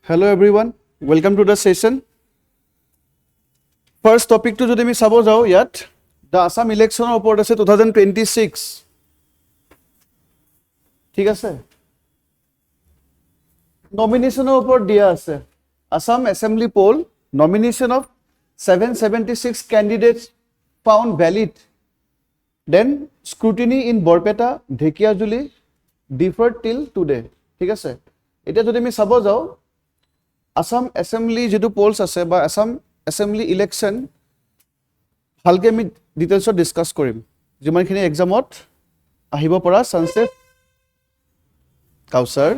Hello everyone, welcome to the session. First topic to jodi mi sabo jao yat the Assam election report ase 2026. ঠিক আছে nomination report dia ase Assam assembly poll nomination of 776 candidates found valid, then scrutiny in Borpeta Dhekiajuli deferred till today. ঠিক আছে এটা যদি আমি sabo jao Assam assembly যেটো polls আছে বা Assam assembly election ভালকে আমি ডিটেইলছত ডিসকাস কৰিম যিমানখিনি এক্সামত আহিব পৰা চান্সেছ কাউসাৰ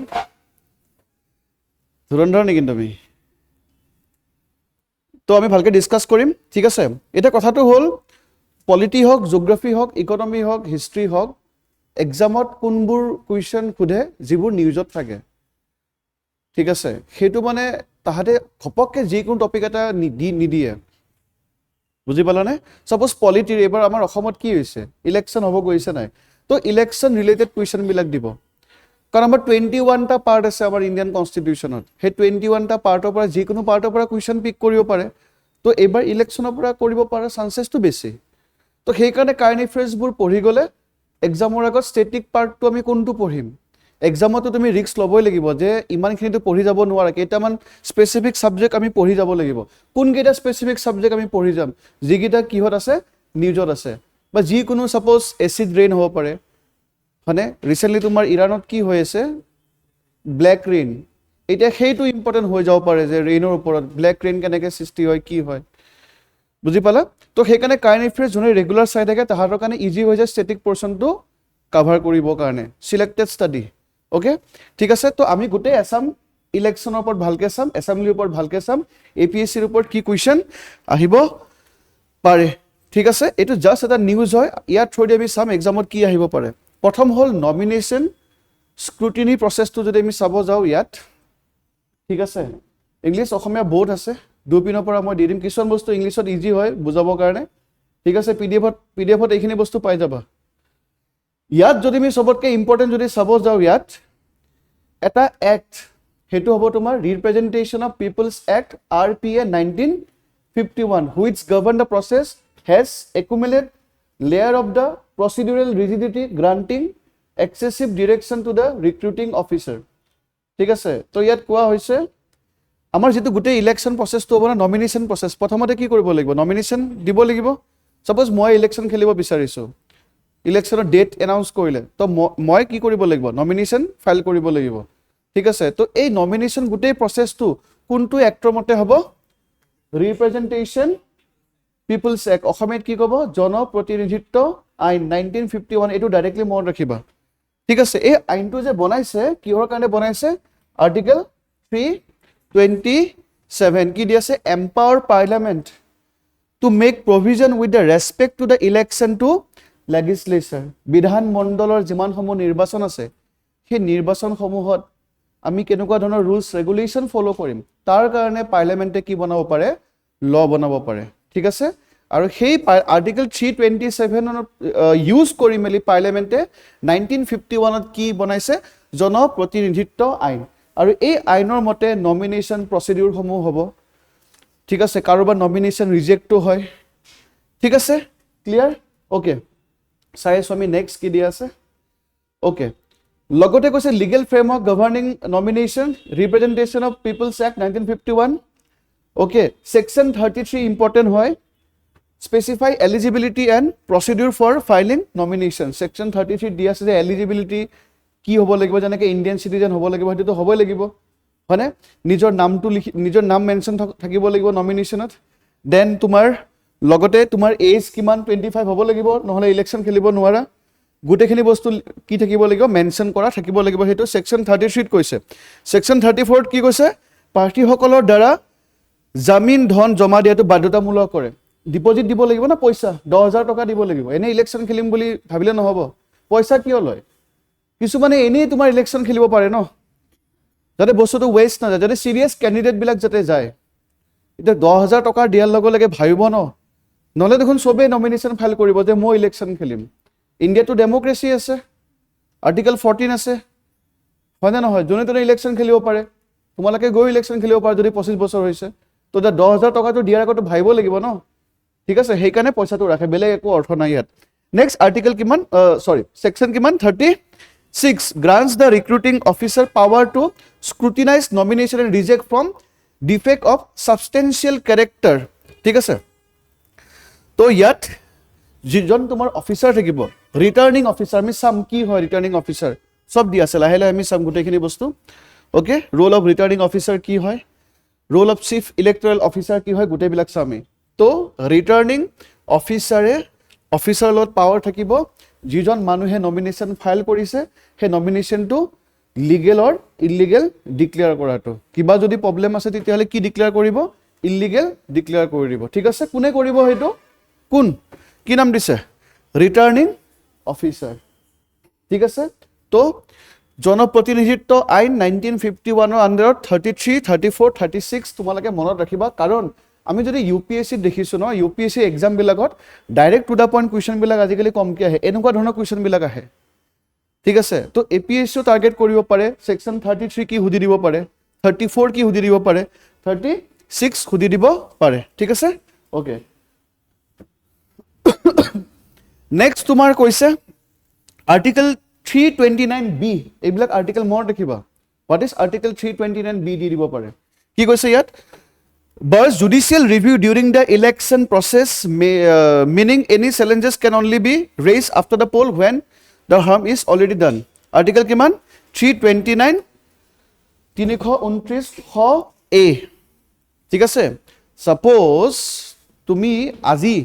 ধুৰন্ধৰ নেকি তুমি তো আমি ভালকে ডিসকাস কৰিম ঠিক আছে এটা কথাটো হল পলিটি হক জিওগ্ৰাফি হক ইকোনমি হক হিষ্ট্ৰি হক এক্সামত কোনবোৰ কোৱেশ্চন খুধে যিবোৰ নিউজত থাকে ঠিক আছে হেতু মানে তাহাতে খপককে যিকোনো টপিক এটা নিদিয়ে বুজি পালানে সাপোজ পলিটি এবাৰ আমাৰ অসমত কি হৈছে ইলেকশন হ'ব গৈছে নাই তো ইলেকশন ৰিলেটেড কোৱেশ্চন বিলাক দিব কাৰণ আমাৰ 21 টা পাৰ্ট আছে আমাৰ ইণ্ডিয়ান কনস্টিটিউচনত হে 21 টা পাৰ্টৰ পৰা যিকোনো পাৰ্টৰ পৰা কোৱেশ্চন পিক কৰিব পাৰে তো এবাৰ ইলেকশনৰ পৰা কৰিব পৰা চান্সেছটো বেছি তো সেই কাৰণে কাৰেন্ট এফেয়াৰ্সবোৰ পঢ়ি গলে এক্সামৰ আগত ষ্টেটিক পাৰ্টটো আমি কোনটো পঢ়িম এক্সামতো তুমি ৰিস্ক লবই লাগিব যে ইমানখিনিটো পঢ়ি যাব নোৱাৰা কেইটামান স্পেসিফিক সাবজেক্ট আমি পঢ়ি যাব লাগিব কোন কেইটা স্পেসিফিক সাবজেক্ট আমি পঢ়ি যাম যিকিটা কিহত আছে নিউজত আছে বা যি কোনো সাপোজ এসিড ৰেইন হ'ব পাৰে মানে ৰিসেন্টলি তোমাৰ ইৰানত কি হৈ আছে ব্ল্যাক ৰেইন এটা হেইটো ইম্পৰ্টেন্ট হৈ যাব পাৰে যে ৰেইনৰ ওপৰত ব্ল্যাক ৰেইন কেনেকৈ সৃষ্টি হয় কি হয় বুজি পালা তো সেইকাৰণে কাৰেন্ট এফেয়াৰ্স যোনে ৰেগুলাৰ চাই থাকে তাহাঁতৰ কাৰণে ইজি হৈ যায় ষ্টেটিক পোৰশনটো কভাৰ কৰিবৰ কাৰণে সিলেক্টেড ষ্টাডি ওকে ঠিক আছে তো আমি গুটে আসাম ইলেকশনৰ ওপৰত ভালকে চাম এসেম্বলিৰ ওপৰত ভালকে চাম এপিএসসিৰ ওপৰত কি কোৱেশ্চন আহিব পাৰে ঠিক আছে এটো জাস্ট এটা নিউজ হয় ইয়াত থৈ আমি চাম এক্সামত কি আহিব পাৰে প্ৰথম হল নমিনেশন স্ক্ৰুটিনি প্ৰসেসটো যদি আমি চাব যাও ইয়াত ঠিক আছে ইংলিশ অসমীয়া বোৰ্ড আছে দুপিনৰ পৰা মই দি দিম কিছুমান বস্তু ইংলিশত ইজি হয় বুজাবৰ কাৰণে ঠিক আছে পিডিএফত এইখিনি বস্তু পাই যাবা ইয়াত যদি আমি সবতকে ইম্পৰ্টেন্ট যদি চাব যাও ইয়াত এটা এক্ট হেতু হ'ব তোমাৰ representation of people's act RPA 1951 which govern the process has accumulated layer of the procedural rigidity granting excessive direction to the recruiting officer ঠিক আছে তো ইয়াত কোৱা হৈছে আমাৰ যেটো গুটে ইলেকশন প্ৰসেসটো হ'ব না নমিনেশন প্ৰসেস প্ৰথমতে কি কৰিব লাগিব নমিনেশন দিব লাগিব সাপোজ মই ইলেকশন খেলিব বিচাৰিছো ইলেকশনৰ ডেট এনাউন্স কৰিলে তো মই কি কৰিব লাগিব নমিনেশন ফাইল কৰিব লাগিব ঠিক আছে তো এই নমিনেশন গুটেই প্ৰসেসটো কোনটো এক্টৰ মতে হ'ব ৰিপ্ৰেজেন্টেশন পিপলস এক্ট অসমীয়াত কি ক'ব জনপ্ৰতিনিধিত্ব আইন 1951 এটো ডাইৰেক্টলি মনত ৰাখিবা ঠিক আছে এই আইনটো যে বনাইছে কিহৰ কাৰণে বনাইছে আৰ্টিকেল 327 কি দি আছে empower parliament to make provision with the respect to the election to legislature বিধান মণ্ডলৰ যিমান সমূহ নিৰ্বাচন আছে সেই নিৰ্বাচন সমূহত আমি কেনেকুৱা ধৰণৰ ৰুলস ৰেগুলেশন ফলো কৰিম তাৰ কাৰণে পাৰ্লিয়ামেন্টে কি বনাব পাৰে ল বনাব পাৰে ঠিক আছে আৰু সেই আৰ্টিকেল 327 ইউজ কৰি মেলি পাৰ্লিয়ামেন্টে 1951 ত কি বনাইছে জনপ্ৰতিনিধিত্ব আইন আৰু এই আইনৰ মতে নমিনেশন প্ৰসিডিউৰ সমূহ হ'ব ঠিক আছে কাৰোবাৰ নমিনেশন ৰিজেক্টটো হয় ঠিক আছে ক্লিয়াৰ ওকে চাইছো আমি নেক্সট কি দি আছে ওকে লগতে কৈছে legal framework governing nomination representation of people's act 1951 okay section 33 important হয় specify eligibility and procedure for filing nomination section 33 দি আছে যে এলিজিবিলিটি কি হ'ব লাগিব যেনেকৈ ইণ্ডিয়ান সিটিজেন হ'ব লাগিব হেতুটো হ'বই লাগিব মানে নিজৰ নামটো নিজৰ নাম মেনশন থাকিব লাগিব নমিনেশনত দেন তোমাৰ লগতে তোমাৰ এজ কিমান 25 হ'ব লাগিব নহলে ইলেকশন খেলিব নোৱাৰা গুটেখিনি বস্তু কি থাকিব লাগিব মেনশন কৰা থাকিব লাগিব হেতু সেকশন 33 ত কৈছে সেকশন 34 ত কি কৈছে পাৰ্টি সকলৰ দ্বাৰা জামিন ধন জমা দিয়াটো বাধ্যতামূলক কৰে ডিপোজিট দিব লাগিব না পইচা 10000 টকা দিব লাগিব এনে ইলেকশন খেলিম বুলি ভাবিলে নহব পইচা কিয় লয় কিছু মানে এনে তোমাৰ ইলেকশন খেলিব পাৰে ন যাতে বস্তুটো ওয়েস্ট না যায় যাতে সিৰিয়াস ক্যান্ডিডেট বিলাক যাতে যায় এটা 10000 টকা দিয়াৰ লগে লগে ভাবিব ন নহলে দেখোন সবে নমিনেশন ফাইল কৰিব যে মই ইলেকশন খেলিম ইণ্ডিয়াটো ডেমোক্ৰেসি আছে আৰ্টিকেল 14 আছে হয় না নহয় জনে তনে ইলেকশন খেলিব পাৰে তোমালোকে গৈ ইলেকশ্যন খেলিব পাৰা যদি 25 বছৰ হৈছে তো 10,000 টকাটো দিয়াৰ আগতে ভাবিব লাগিব ন ঠিক আছে সেইকাৰণে পইচাটো ৰাখে বেলেগ একো অৰ্থ নাই ইয়াত নেক্সট আৰ্টিকেল কিমান সেকশন কিমান 36 grants the recruiting officer power to scrutinize nomination and reject from defect of substantial character ঠিক আছে তো ইয়াত যিজন তোমাৰ অফিচাৰ থাকিব ৰিটাৰ্নিং অফিচাৰ আমি চাম কি হয় ৰিটাৰ্নিং অফিচাৰ সব দিয়া আছে লাহে লাহে আমি চাম গোটেইখিনি বস্তু okay roll of returning officer কি হয় roll of chief electoral officer কি হয় গোটেইবিলাক চাম আমি তো ৰিটাৰ্নিং অফিচাৰ লগত পাৱাৰ থাকিব যিজন মানুহে নমিনেশ্যন ফাইল কৰিছে সেই নমিনেশ্যনটো লিগেল অৰ ইলিগেল ডিক্লেয়াৰ কৰাটো কিবা যদি প্ৰবলেম আছে তেতিয়াহ'লে কি ডিক্লেয়াৰ কৰিব ইলিগেল ডিক্লেয়াৰ কৰি দিব ঠিক আছে কোনে কৰিব সেইটো কোন কি নাম দিছে ৰিটাৰ্নিং অফিচাৰ ঠিক আছে তো জনপ্ৰতিনিধিত্ব আইন 1951 ৰ আণ্ডাৰত 33 34 36 তোমালোকে মনত ৰাখিবা কাৰণ আমি যদি ইউপিএসসি দেখিছো ন ইউপিএসসি এক্সাম বিলাকত direct to the point question বিলাক আজিকালি কমকৈ আহে এনেকুৱা ধৰণৰ কুৱেশ্যন বিলাক আহে ঠিক আছে তো এপিএসসিও টাৰ্গেট কৰিব পাৰে সেকশন 33 কি সুধি দিব পাৰে 34 কি সুধি দিব পাৰে 36 সুধি দিব পাৰে ঠিক আছে ওকে নেক্সট তোমাৰ কৈছে আৰ্টিকেল 329B এইবিলাক আৰ্টিকেল মনত ৰাখিবা হোৱাট ইজ আৰ্টিকেল 329B দি দিব পাৰে কি কৈছে ইয়াত But judicial review during the election process, meaning any challenges can only be raised after the poll when the harm is already done. Article kiman 329 329 A. ঠিক আছে suppose তুমি আজি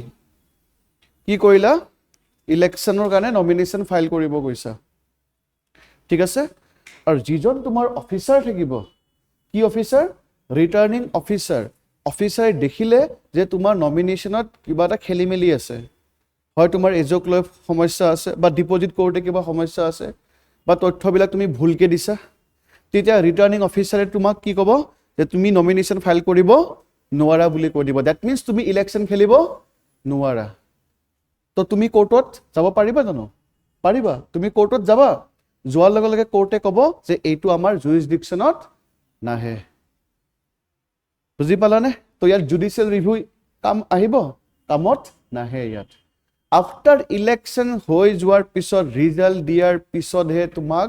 কি কইলা ইলেকশনৰ কাৰণে নমিনেশন ফাইল কৰিব গৈছা ঠিক আছে আৰু যিজন তোমাৰ অফিচাৰ থাকিব কি অফিচাৰ ৰিটাৰ্নিং অফিচাৰ দেখিলে যে তোমাৰ নমিনেশনত কিবা এটা খেলিমেলি আছে হয় তোমাৰ এজক লৈ সমস্যা আছে বা ডিপোজিট কৰোতে কিবা সমস্যা আছে বা তথ্যবিলাক তুমি ভুলকে দিছা তেতিয়া ৰিটাৰ্নিং অফিচাৰে তোমাক কি ক'ব যে তুমি নমিনেশন ফাইল কৰিব নোৱাৰা বুলি কৈ দিব দ্যাট মিন্স তুমি ইলেকশন খেলিব নোৱাৰা তো তুমি কোৰ্টত যাব পাৰিবা জানো পাৰিবা তুমি কোৰ্টত যাবা যোৱাৰ লগে লগে কোৰ্টে ক'ব যে এইটো আমাৰ জুৰিসডিকশনত নাহে বুজি পালানে তো ইয়াৰ জুডিশিয়াল ৰিভিউ কাম আহিব কামত নাহে ইয়াত আফটাৰ ইলেকশন হৈ যোৱাৰ পিছত ৰিজাল্ট দিয়াৰ পিছতহে তোমাক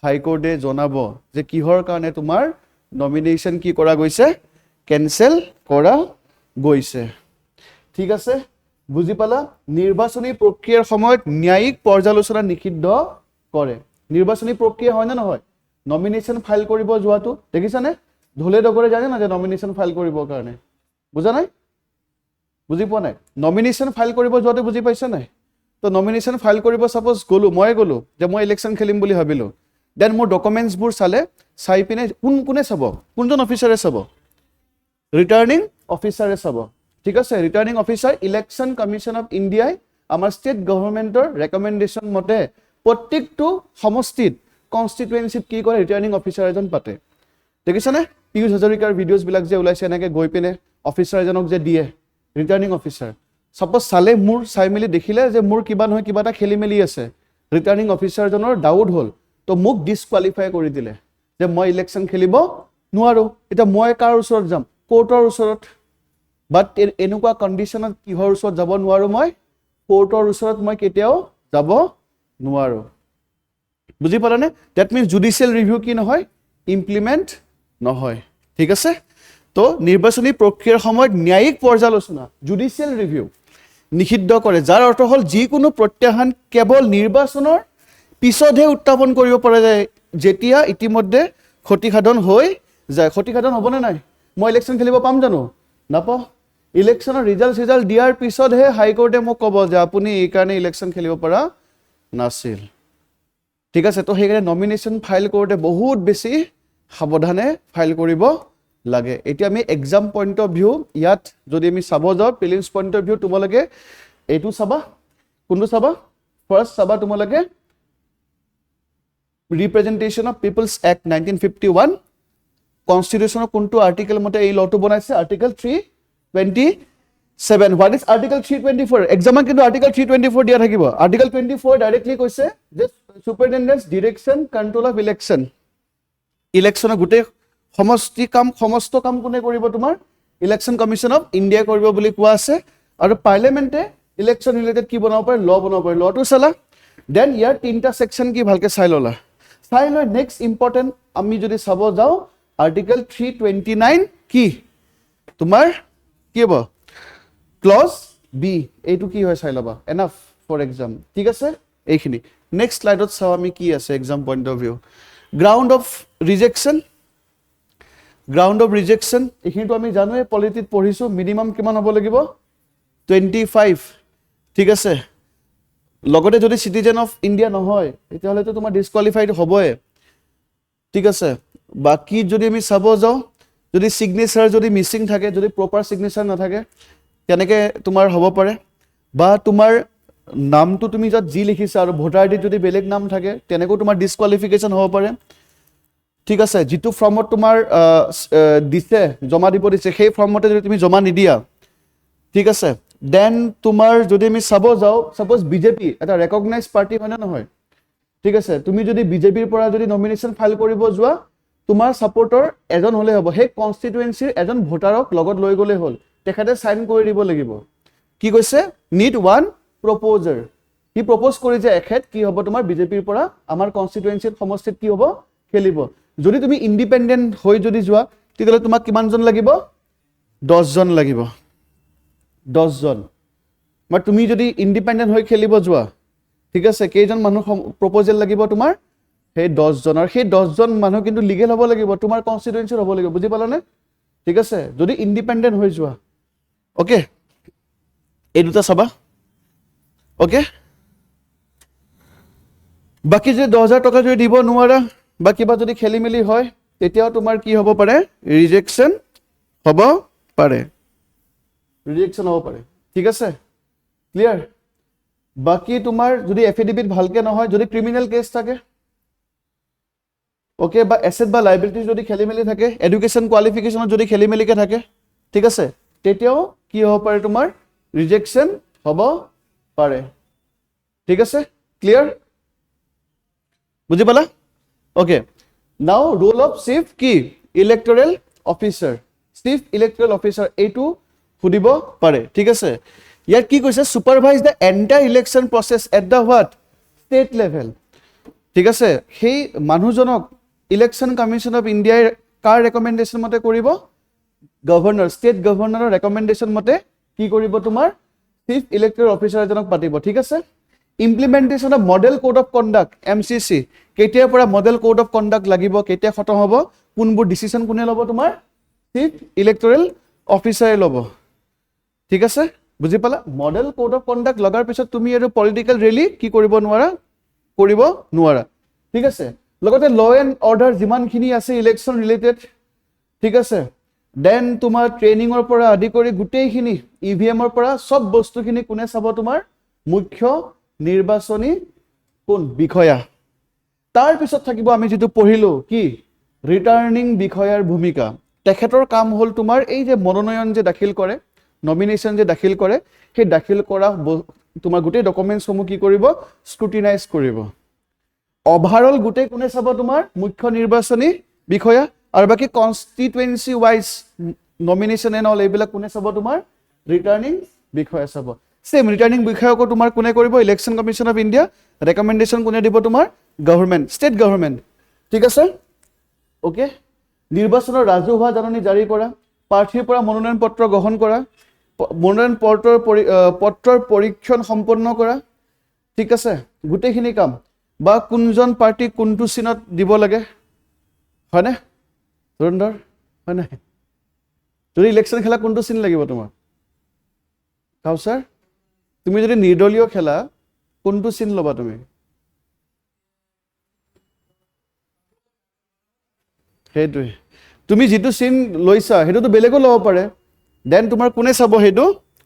হাইকোৰ্টে জনাব যে কিহৰ কাৰণে তোমাৰ নমিনেশন কি কৰা গৈছে কেনসেল কৰা গৈছে ঠিক আছে বুজি পালা নিৰ্বাচনী প্ৰক্ৰিয়াৰ সময়ত ন্যায়িক পৰ্যালোচনা নিষিদ্ধ কৰে নিৰ্বাচনী প্ৰক্ৰিয়া হয় না নহয় নমিনেশন ফাইল কৰিব যোৱাটো দেখিছানে ধুলে ডগৰে জানে না যে নমিনেশন ফাইল কৰিবৰ কাৰণে বুজা নাই বুজি পোৱা নাই নমিনেশন ফাইল কৰিব যোৱাটো বুজি পাইছা নাই তো নমিনেশন ফাইল কৰিব সাপোজ মই গলো যে মই ইলেকশন খেলিম বুলি ভাবিলো দেন মোৰ ডকুমেন্টছ বোৰ চাই পিনে কোনে চাব কোনজন অফিচাৰে চাব ৰিটাৰ্নিং অফিচাৰে চাব ঠিক আছে returning officer election commission of ইণ্ডিয়াই আমাৰ ষ্টেট গভৰ্ণমেণ্টৰ ৰেকমেণ্ডেশ্যন মতে প্ৰত্যেকটো সমষ্টিত কনষ্টিটুৱেন্সিত কি কৰে ৰিটাৰ্নিং অফিচাৰ এজন পাতে দেখিছানে পিউষ হাজৰিকাৰ ভিডিঅ'জ বিলাক যে ওলাইছে এনেকৈ গৈ পিনে অফিচাৰ এজনক যে দিয়ে ৰিটাৰ্নিং অফিচাৰ সাপোজ চালে মোৰ চাই মেলি দেখিলে যে মোৰ কিবা নহয় কিবা এটা খেলি মেলি আছে ৰিটাৰ্নিং অফিচাৰজনৰ ডাউট হ'ল তো মোক ডিসকুৱালিফাই কৰি দিলে যে মই ইলেকশন খেলিব নোৱাৰো এটা মই কাৰ ওচৰত যাম কোৰ্টৰ ওচৰত বাট এনেকুৱা কণ্ডিশ্যনত কিহৰ ওচৰত যাব নোৱাৰো মই কোৰ্টৰ ওচৰত মই কেতিয়াও যাব নোৱাৰো বুজি পালানে দ্যাট মিন্স জুডিশিয়াল ৰিভিউ কি নহয় ইমপ্লিমেন্ট নহয় ঠিক আছে তো নিৰ্বাচনী প্ৰক্ৰিয়াৰ সময়ত ন্যায়িক পৰ্যালোচনা জুডিশিয়াল ৰিভিউ নিষিদ্ধ কৰে যাৰ অৰ্থ হ'ল যিকোনো প্ৰত্যাহ্বান কেৱল নিৰ্বাচনৰ পিছতহে উত্থাপন কৰিব পৰা যায় যেতিয়া ইতিমধ্যে ক্ষতিসাধন হৈ যায় ক্ষতিসাধন হ'বনে নাই মই ইলেকশন খেলিব পাম জানো নাপাওঁ ইলেকশনৰ ৰিজাল্ট দিয়াৰ পিছতহে হাইকোৰ্টে মোক ক'ব যে আপুনি এই কাৰণে ইলেকশন খেলিব পৰা নাছিল ঠিক আছে তো সেইকাৰণে নমিনেশ্যন ফাইল কৰোঁতে বহুত বেছি সাৱধানে ফাইল কৰিব লাগে এতিয়া আমি এক্সাম পইণ্ট অফ ভিউ ইয়াত যদি আমি চাব যাওঁ প্ৰিলিমছ পইণ্ট অফ ভিউ তোমালোকে এইটো চাবা কোনটো চাবা ফাৰ্ষ্ট চাবা তোমালোকে ৰিপ্ৰেজেণ্টেশ্যন অফ পিপলছ এক্ট 1951 কনষ্টিটিউশ্যনৰ কোনটো আৰ্টিকেল মতে এই লটো বনাইছে আৰ্টিকেল 327 হোৱাট ইজ আৰ্টিকেল 324 এক্সামত কিন্তু আৰ্টিকেল 324 দিয়া থাকিব আৰ্টিকেল 24 ডাইৰেক্টলি কৈছে যে সুপাৰিনটেণ্ডেন্স ডিৰেকশ্যন কণ্ট্ৰোল অফ ইলেকশ্যন ইলেকশ্যনৰ গোটেই সমস্ত কাম কোনে কৰিব তোমাৰ ইলেকশ্যন কমিশ্যন অফ ইণ্ডিয়া কৰিব বুলি কোৱা আছে আৰু পাৰ্লিয়ামেণ্টে ইলেকশ্যন ৰিলেটেড কি বনাব পাৰে ল বনাব পাৰে লটো চালা দেন ইয়াৰ তিনিটা সেকশন কি ভালকে চাই ললা চাই লৈ নেক্সট ইম্পৰ্টেণ্ট আমি যদি চাব যাওঁ আৰ্টিকেল 329 কি তোমাৰ কি হ'ব ক্লজ বি এইটো কি হয় চাই ল'বা এনাফ ফৰ এক্সাম ঠিক আছে এইখিনি নেক্সট স্লাইডত চাওঁ আমি কি আছে exam point of view ground of rejection এইখিনিতো আমি জানোৱে পলিটিত পঢ়িছোঁ মিনিমাম কিমান হ'ব লাগিব 25 ঠিক আছে লগতে যদি চিটিজেন অফ ইণ্ডিয়া নহয় তেতিয়াহ'লেতো তোমাৰ ডিছকুৱালিফাইড হ'বই ঠিক আছে বাকি যদি আমি চাব যাওঁ যদি সিগনেচাৰ যদি মিছিং থাকে যদি প্ৰপাৰ সিগনেচাৰ নাথাকে তেনেকৈ তোমাৰ হ'ব পাৰে বা তোমাৰ নামটো তুমি য'ত যি লিখিছা আৰু ভোটাৰ আইডিত যদি বেলেগ নাম থাকে তেনেকৈও তোমাৰ ডিছকুৱালিফিকেশ্যন হ'ব পাৰে ঠিক আছে যিটো ফৰ্মত তোমাৰ দিছে জমা দিব দিছে সেই ফৰ্মতে যদি তুমি জমা নিদিয়া ঠিক আছে দেন তোমাৰ যদি আমি চাব যাওঁ সাপোজ বিজেপি এটা ৰেকগনাইজ পাৰ্টি হয় নে নহয় ঠিক আছে তুমি যদি বিজেপিৰ পৰা যদি নমিনেশ্যন ফাইল কৰিব যোৱা তোমাৰ সাপোৰ্টৰ এজন হ'লে হ'ব সেই কনষ্টিটুৱেন্সিৰ এজন ভোটাৰক লগত লৈ গ'লে হ'ল তেখেতে সাইন কৰি দিব লাগিব কি কৈছে নিড ওৱান প্ৰপ'জাৰ কি প্ৰপ'জ কৰি যে এখেত কি হ'ব তোমাৰ বিজেপিৰ পৰা আমাৰ কনষ্টিটুৱেন্সিৰ সমষ্টিত কি হ'ব খেলিব যদি তুমি ইণ্ডিপেণ্ডেণ্ট হৈ যদি যোৱা তেতিয়াহ'লে তোমাক কিমানজন লাগিব 10 জন লাগিব 10 জন মানে তুমি যদি ইণ্ডিপেণ্ডেণ্ট হৈ খেলিব যোৱা ঠিক আছে কেইজন মানুহ প্ৰপ'জেল লাগিব তোমাৰ সেই 10 জনৰ সেই 10 জন মানুহ কিন্তু লিগেল হ'ব লাগিব তোমাৰ কনষ্টিটুৱেন্সিৰ হ'ব লাগিব বুজি পালানে ঠিক আছে যদি ইণ্ডিপেণ্ডেণ্ট হৈ যোৱা ওকে এই দুটা চাবা ওকে বাকি যে 10,000 টকা যদি দিব নোৱাৰা বা কিবা যদি খেলি মেলি হয় তেতিয়াও তোমাৰ কি হ'ব পাৰে ৰিজেকশ্যন হ'ব পাৰে ঠিক আছে ক্লিয়াৰ বাকি তোমাৰ যদি এফিডেভিট ভালকে নহয় যদি ক্ৰিমিনেল কেছ থাকে ওকে বা এছেট বা লাইবিলিটি যদি খেলি মেলি থাকে এডুকেশ্যন কোৱালিফিকেশ্যনত যদি খেলি মেলিকে থাকে ঠিক আছে তেতিয়াও কি হ'ব পাৰে তোমাৰ ৰিজেকশ্যন হ'ব পাৰে ঠিক আছে ক্লিয়াৰ বুজি পালা okay now role of chief কি ইলেক্টৰেল অফিচাৰ এইটো সুধিব পাৰে ঠিক আছে ইয়াত কি কৈছে supervise the entire election process at the what state level ঠিক আছে সেই মানুহজনক ইলেকশ্যন কমিশ্যন অফ ইণ্ডিয়াই কাৰ ৰেকমেণ্ডেশ্যন মতে কৰিব গভৰ্ণৰ ষ্টেট গভৰ্ণৰৰ ৰেকমেণ্ডেশ্যন মতে কি কৰিব তোমাৰ চিফ ইলেক্টৰেল অফিচাৰ এজনক পাতিব ঠিক আছে implementation of model code of conduct MCC কেতিয়াৰ পৰা মডেল কোড অফ কণ্ডাক্ট লাগিব কেতিয়া খতম হ'ব কোনবোৰ ডিচিশ্যন কোনে ল'ব তোমাৰ চিফ ইলেক্টৰেল অফিচাৰে ল'ব ঠিক আছে বুজি পালা মডেল কোড অফ কণ্ডাক্ট লগাৰ পিছত তুমি আৰু পলিটিকেল ৰেলী কি কৰিব নোৱাৰা ঠিক আছে লগতে ল এণ্ড অৰ্ডাৰ যিমানখিনি আছে ইলেকশ্যন ৰিলেটেড ঠিক আছে দেন তোমাৰ ট্ৰেইনিঙৰ পৰা আদি কৰি গোটেইখিনি EVMৰ পৰা সব বস্তুখিনি কোনে চাব তোমাৰ মুখ্য নিৰ্বাচনী কোন বিষয়া তাৰ পিছত থাকিব আমি যেটো পঢ়িলো কি ৰিটাৰ্নিং বিষয়াৰ ভূমিকা তেখেতৰ কাম হ'ল তোমাৰ এই যে মনোনয়ন যে দাখিল কৰে নমিনেশ্যন যে দাখিল কৰে সেই দাখিল কৰা তোমাৰ গোটেই ডকুমেণ্টছসমূহ কি কৰিব স্ক্ৰুটিনাইজ কৰিব ওভাৰঅল গোটেই কোনে চাব তোমাৰ মুখ্য নিৰ্বাচনী বিষয়া আৰু বাকি কনষ্টিটুৱেন্সি ওয়াইজ নমিনেশ্যন এণ্ড অল এইবিলাক কোনে চাব তোমাৰ ৰিটাৰ্নিং বিষয়া চাব সেম ৰিটাৰ্নিং বিষয়কো তোমাৰ কোনে কৰিব election commission of India recommendation কোনে দিব তোমাৰ গভৰ্ণমেণ্ট ষ্টেট গভৰ্ণমেণ্ট ঠিক আছে ওকে নিৰ্বাচনৰ ৰাজহুৱা জাননী জাৰি কৰা প্ৰাৰ্থীৰ পৰা মনোনয়ন পত্ৰ গ্ৰহণ কৰা মনোনয়ন পত্ৰৰ পৰীক্ষণ সম্পন্ন কৰা ঠিক আছে গোটেইখিনি কাম বা কোনজন পাৰ্টি কোনটো চিনত দিব লাগে হয়নে ধুৰন্ধৰ হয় নাই যদি ইলেকশ্যন খেলা কোনটো চিন লাগিব তোমাৰ কাউচাৰ তুমি যদি নিৰ্দলীয় খেলা কোনটো চিন ল'বা তুমি সেইটোৱে তুমি যিটো চিন লৈছা সেইটোতো বেলেগো ল'ব পাৰে দেন তোমাৰ কোনে চাব সেইটো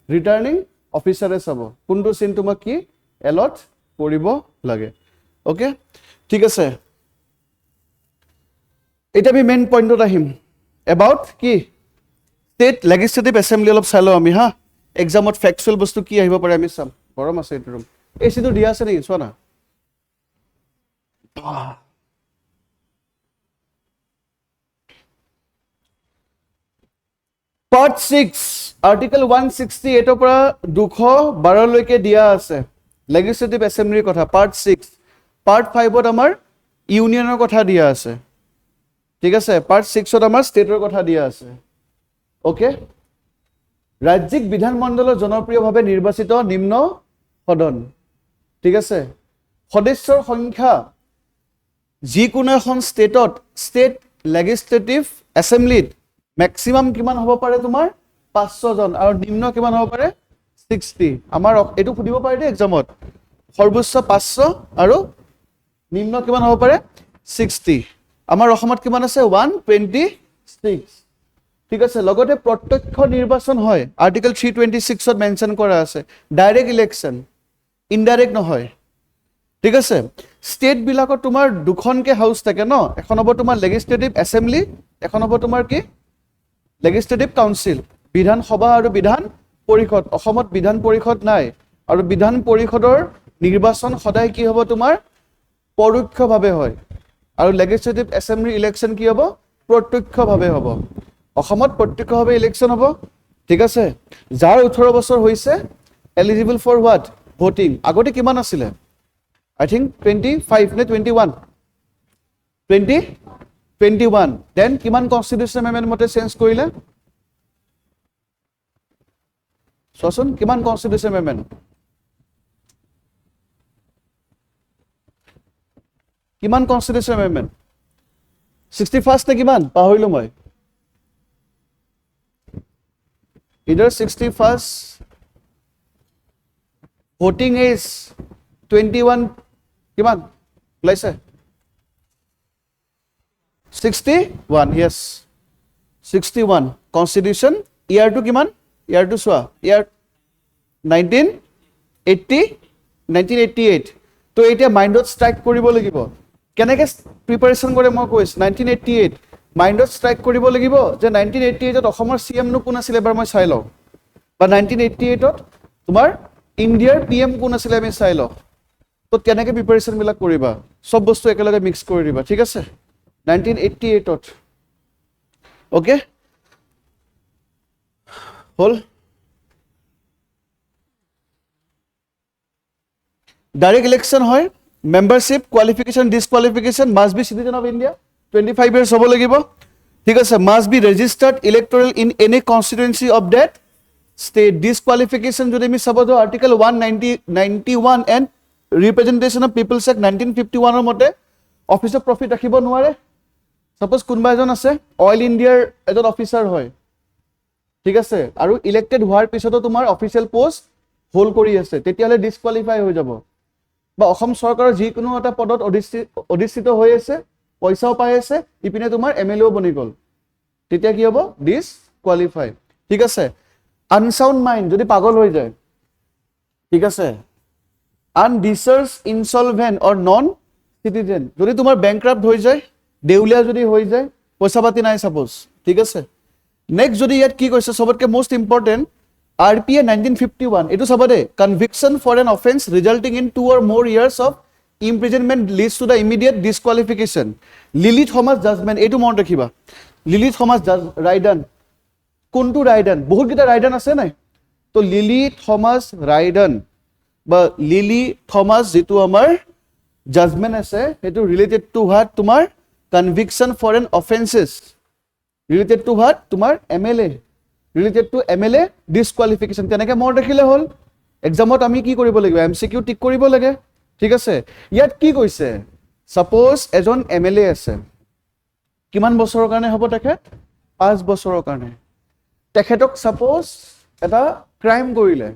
ৰিটাৰ্নিং অফিচাৰে চাব কোনটো চিন তোমাক কি এলট কৰিব লাগে ওকে ঠিক আছে এটা আমি মেইন পইণ্টত আহিম এবাউট কি ষ্টেট লেজিসলেটিভ এছেম্বলি অলপ চাই লওঁ আমি হা এক্সামত ফেক্টুৱেল বস্তু কি আহিব পাৰে আমি চাম গৰম আছে এইটো ৰুম এচিটো দিয়া আছে নেকি চোৱা না পাৰ্ট 6 আৰ্টিকেল 168 পৰা 212 লৈকে দিয়া আছে লেজিসলেটিভ এছেম্বলিৰ কথা পাৰ্ট 6 পাৰ্ট 5ত আমাৰ ইউনিয়নৰ কথা দিয়া আছে ঠিক আছে পাৰ্ট 6ত আমাৰ ষ্টেটৰ কথা দিয়া আছে ওকে ৰাজ্যিক বিধানমণ্ডলৰ জনপ্ৰিয়ভাৱে নিৰ্বাচিত নিম্ন সদন ঠিক আছে সদস্যৰ সংখ্যা যিকোনো এখন ষ্টেটত ষ্টেট লেজিসলেটিভ এছেম্বলিত ম্যাক্সিমাম কিমান হ'ব পাৰে তোমাৰ 500 জন আৰু নিম্ন কিমান হ'ব পাৰে 60 আমাৰ এটো সুধিব পাৰে দে এক্সামত সৰ্বোচ্চ 500 আৰু নিম্ন কিমান হ'ব পাৰে 60 আমাৰ অসমত কিমান আছে 126 ঠিক আছে লগতে প্ৰত্যক্ষ নিৰ্বাচন হয় আৰ্টিকেল 326 ত মেনশন কৰা আছে ডাইৰেক্ট ইলেকশন ইনডাইৰেক্ট নহয় ঠিক আছে ষ্টেট বিলাকত তোমাৰ দুখনকে হাউস থাকে ন এখন হ'ব তোমাৰ লেজিসলেটিভ এছেম্বলি এখন হ'ব তোমাৰ কি লেজিসলেটিভ কাউন্সিল বিধান সভা আৰু বিধান পৰিষদ অসমত বিধান পৰিষদ নাই আৰু বিধান পৰিষদৰ নিৰ্বাচন সদায় কি হ'ব তোমাৰ পৰোক্ষভাৱে হয় আৰু লেজিসলেটিভ এছেম্বলি ইলেকশন কি হ'ব প্ৰত্যক্ষভাৱে হ'ব অসমত প্ৰত্যক্ষভাৱে ইলেকশন হ'ব ঠিক আছে যাৰ 18 বছৰ হৈছে এলিজিবল ফৰ হোৱাট ভোটিং আগতে কিমান আছিল I think 25 নে 21 21 then কিমান কনস্টিটিউশন এমেন্ডমেন্ট মতে চেঞ্জ কৰিলে সসন কিমান কনস্টিটিউশন এমেন্ডমেন্ট কিমান কনস্টিটিউশন এমেন্ডমেন্ট 61st নে কিমান পাহৰিলো মই either 61st voting age 21 কিমান লাইছে 61 yes 61 constitution year to কিমান year to সোয়া year 1988 তো এটা মাইন্ডত স্ট্ৰাইক কৰিব লাগিব কেনেকে প্ৰিপাৰেচন কৰে মই কৈছ 1988 মাইন্ডত স্ট্ৰাইক কৰিব লাগিব যে 1988 ত অসমৰ সিএম নো কোন আছিল এবাৰ মই চাই লও বা 1988 ত তোমাৰ ইণ্ডিয়াৰ পিএম কোন আছিল আমি চাই লও তো কেনেকে প্ৰিপাৰেচন মিলা কৰিবা সব বস্তু একেলগে মিক্স কৰি দিবা ঠিক আছে 1988 ত ওকে হল ডাইৰেক্ট ইলেকশন হয় membership qualification disqualification must be citizen of India 25 years হ'ব লাগিব ঠিক আছে must be registered electoral in any constituency of that state disqualification যদি আমি চাব তো article 191 and representation of peoples act 1951 ৰ মতে অফিচত প্ৰফিট ৰাখিব নোৱাৰে সাপোজ কোনবা এজন আছে অইল ইণ্ডিয়াৰ এজন অফিচাৰ হয় ঠিক আছে আৰু ইলেক্টেড হোৱাৰ পিছতো তোমাৰ অফিচিয়েল পোষ্ট হোল্ড কৰি আছে তেতিয়ালে ডিসকোয়ালিফাই হৈ যাব বা অসম চৰকাৰৰ যিকোনো এটা পদত অধিষ্ঠিত হৈ আছে পইচাও পাই আছে ইপিনে তোমাৰ এমএলএও বনি গল তেতিয়া কি হ'ব ডিসকোয়ালিফাই ঠিক আছে আনসাউন্ড মাইন্ড যদি পাগল হৈ যায় ঠিক আছে আনডিচাৰ্জ ইনসলভেন্ট অৰ নন সিটিজেন যদি তোমাৰ ব্যাংকৰাপ্ট হৈ যায় দেউলিয়া যদি হৈ যায় পইচা পাতি নাই সাপোজ ঠিক আছে নেক্সট যদি ইয়াত কি কৈছে সবতকে মোস্ট ইম্পৰ্টেন্ট RPA 1951 এটো চাবা দে conviction for an offense resulting in 2 or more years of imprisonment leads to the immediate disqualification Lily Thomas judgement এটো মনত ৰাখিবা লিলি থমাস ৰাইডান কোনটো ৰাইডান বহুত কিটা ৰাইডান আছে নাই তো লিলি থমাস ৰাইডান বা লিলি থমাস যেটো আমাৰ জাজমেন্ট আছে এটো ৰিলেটেড টু হোৱাট তোমাৰ conviction for an offenses related to what তোমাৰ MLA related to MLA disqualification কেনেকে মনত ৰাখিলে হল এক্সামত আমি কি কৰিব লাগিব এমসিকিউ টিক কৰিব লাগে ঠিক আছে ইয়াত কি কৈছে সাপোজ এজন MLA আছে কিমান বছৰৰ কাৰণে হ'ব তেখেত 5 বছৰৰ কাৰণে তেখেতক সাপোজ এটা ক্ৰাইম কৰিলে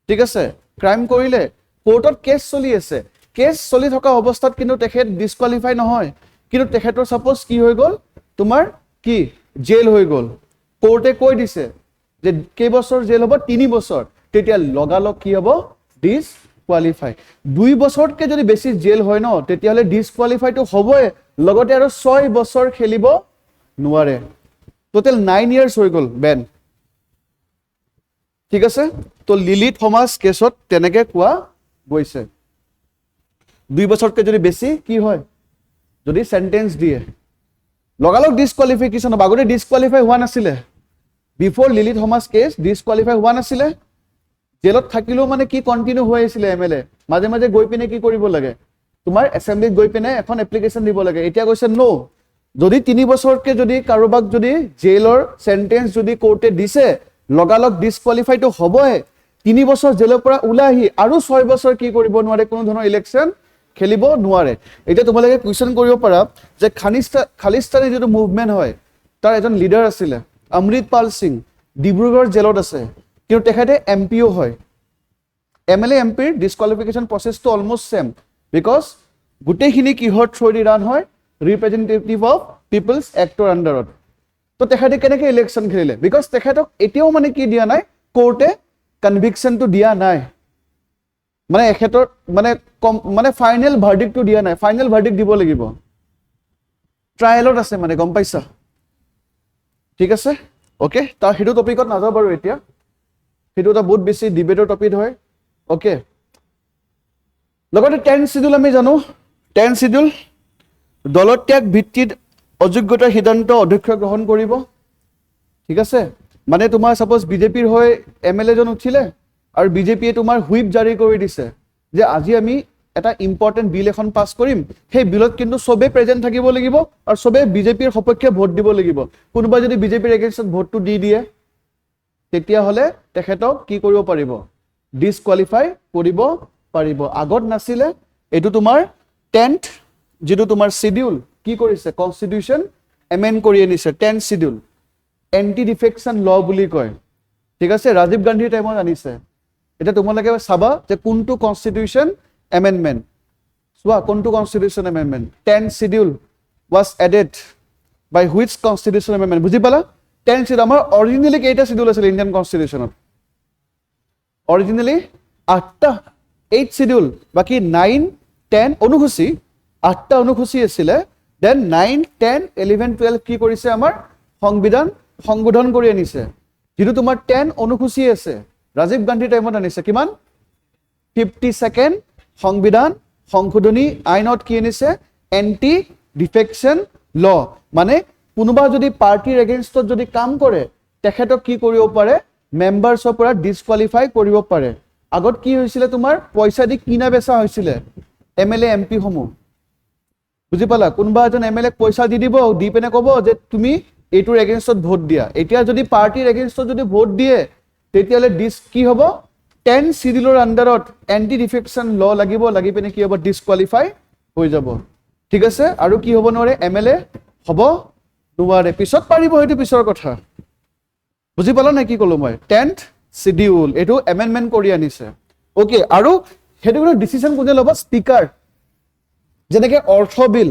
ঠিক আছে ক্ৰাইম কৰিলে কোৰ্টত কেছ চলি আছে কেছ চলি থকা অৱস্থাত কিন্তু তেখেত ডিসকোয়ালিফাই নহয় কিন্তু তেখেতৰ সাপোজ কি হৈ গল তোমাৰ কি জেল হৈ গল কোৰ্টে কৈ দিছে যে কেই বছৰ জেল হ'ব 3 বছৰ তেতিয়া লগালগ কি হ'ব ডিসকোয়ালিফাই 2 বছৰতকে যদি বেছি জেল হয় ন তেতিয়া হলে ডিসকোয়ালিফাই তো হ'বই লগতে আৰু 6 বছৰ খেলিব নোৱাৰে টোটাল 9 ইয়ার্স হৈ গল বেন ঠিক আছে তো লিলি থমাস কেছত তেনেকে কোৱা গৈছে 2 বছৰতকে যদি বেছি কি হয় যদি সেন্টেন্স দিয়ে লগালগ ডিসকোয়ালিফিকেশন বাগৰে ডিসকোয়ালিফাই হোৱা নাছিলে before Lily Thomas case disqualify হোৱা নাছিলে, জেলত থাকিলেও মানে কি কণ্টিনিউ হৈ আছিলে MLA, মাজে মাজে গৈ পিনে কি কৰিব লাগে, তোমাৰ এছেম্বলিত গৈ পিনে এখন এপ্লিকেশ্যন দিব লাগে। এতিয়া কৈছে নো, যদি 3 বছৰতকৈ যদি কাৰোবাক যদি জেলৰ চেণ্টেন্স যদি কোৰ্টে দিছে, লগালগ ডিছকুৱালিফাইটো হ'বই। 3 বছৰ জেলৰ পৰা ওলাই আহি আৰু 6 বছৰ কি কৰিব নোৱাৰে, কোনো ধৰণৰ ইলেকশ্যন খেলিব নোৱাৰে। এতিয়া তোমালোকে কুৱেশ্যন কৰিব পাৰা যে খালিস্তানী যিটো মুভমেণ্ট হয় তাৰ এজন লিডাৰ আছিলে অমৃতপাল সিং, ডিব্ৰুগড় জেলত আছে, কিন্তু তেখেতে MPও হয়। MLA MPৰ ডিছকুৱালিফিকেশ্যন প্ৰচেছটো অলমষ্ট ছেম, বিকজ গোটেইখিনি কিহৰ থ্ৰুদি ৰান হয়, ৰিপ্ৰেজেণ্টেটিভ অফ পিপলছ এক্টৰ আণ্ডাৰত। তো তেখেতে কেনেকৈ ইলেকশ্যন খেলিলে, বিকজ তেখেতক এতিয়াও মানে কি দিয়া নাই, কোৰ্টে কনভিকশ্যনটো দিয়া নাই, মানে এখেতৰ মানে ফাইনেল ভাৰ্ডিক্টটো দিয়া নাই, ফাইনেল ভাৰ্ডিক্ট দিব লাগিব, ট্ৰায়েলত আছে মানে, গম পাইছা? ঠিক আছে, অ'কে, তাৰ সেইটো টপিকত নাযাওঁ বাৰু এতিয়া, সেইটো এটা বহুত বেছি ডিবেটৰ টপিক হয়। অ'কে, লগতে 10 শিডিউল আমি জানো, 10 শিডিউল দলত্যাগ ভিত্তিত অযোগ্যতাৰ সিদ্ধান্ত অধ্যক্ষ গ্ৰহণ কৰিব। ঠিক আছে, মানে তোমাৰ ছাপ'জ বিজেপিৰ হৈ MLA জন উঠিলে আৰু বিজেপিয়ে তোমাৰ হুইপ জাৰি কৰি দিছে যে আজি আমি এটা ইম্পৰ্টেণ্ট বিল এখন পাছ কৰিম, সেই বিলত কিন্তু চবেই প্ৰেজেণ্ট থাকিব লাগিব আৰু চবেই বিজেপিৰ সপক্ষে ভোট দিব লাগিব। কোনোবাই যদি বিজেপিৰ এগেইনষ্টত ভোটটো দি দিয়ে, তেতিয়াহ'লে তেখেতক কি কৰিব পাৰিব, ডিছকুৱালিফাই কৰিব পাৰিব। আগত নাছিলে, এইটো তোমাৰ 10th যিটো তোমাৰ শিডিউল কি কৰিছে, কনষ্টিটিউশ্যন এমেণ্ড কৰি আনিছে, 10th শিডিউল এণ্টি ডিফেকশ্যন ল বুলি কয়। ঠিক আছে, ৰাজীৱ গান্ধীৰ টাইমত আনিছে। এতিয়া তোমালোকে চাবা যে কোনটো কনষ্টিটিউশ্যন এমেণ্ডমেণ্ট, চোৱা কোনটো constitution amendment, 10th schedule was added by which constitution amendment, বুজি পালা? 10th শিডিউল, আমাৰ অৰিজিনেলি কেইটা শিডিউল আছিলে ইণ্ডিয়ান কনষ্টিটিউশ্যনত? অৰিজিনেলি 8টা, 8th শিডিউল, বাকী 9, 10 অনুসূচী, 8টা অনুসূচী আছিলে। দেন 9, 10, 11, 12 কি কৰিছে, আমাৰ সংবিধান সংশোধন কৰি আনিছে। যিটো তোমাৰ 10 অনুসূচী আছে, ৰাজীৱ গান্ধীৰ টাইমত আনিছে, কিমান? 52nd সংবিধান সংশোধনী আইনত কি আনিছে, এণ্টি ডিফেকশ্যন ল। মানে কোনোবা যদি পাৰ্টিৰ এগেইনষ্টত যদি কাম কৰে, তেখেতক কি কৰিব পাৰে, মেম্বাৰ্ছৰ পৰা ডিছকুৱালিফাই কৰিব পাৰে। আগত কি হৈছিলে, তোমাৰ পইচা দি কিনা বেচা হৈছিলে MLA MP সমূহ, বুজি পালা? কোনোবা এজন MLA পইচা দি দিব, দি পিনে ক'ব যে তুমি এইটোৰ এগেইনষ্টত ভোট দিয়া। এতিয়া যদি পাৰ্টিৰ এগেইনষ্টত যদি ভোট দিয়ে, তেতিয়াহ'লে কি হ'ব, 10 শিডিউলৰ আণ্ডাৰত এণ্টি ডিফেকশ্যন ল লাগিব, লাগি পিনে কি হ'ব, ডিছকুৱালিফাই হৈ যাব। ঠিক আছে, আৰু কি হ'ব নোৱাৰে, MLA হ'ব নোৱাৰে, পিছত পাৰিব, সেইটো পিছৰ কথা। বুজি পালা নাই কি ক'লো মই? 10th শিডিউল এইটো এমেণ্ডমেণ্ট কৰি আনিছে। অ'কে, আৰু সেইটো কিন্তু ডিচিশ্যন কোনে ল'ব, স্পীকাৰ। যেনেকৈ অৰ্থ বিল,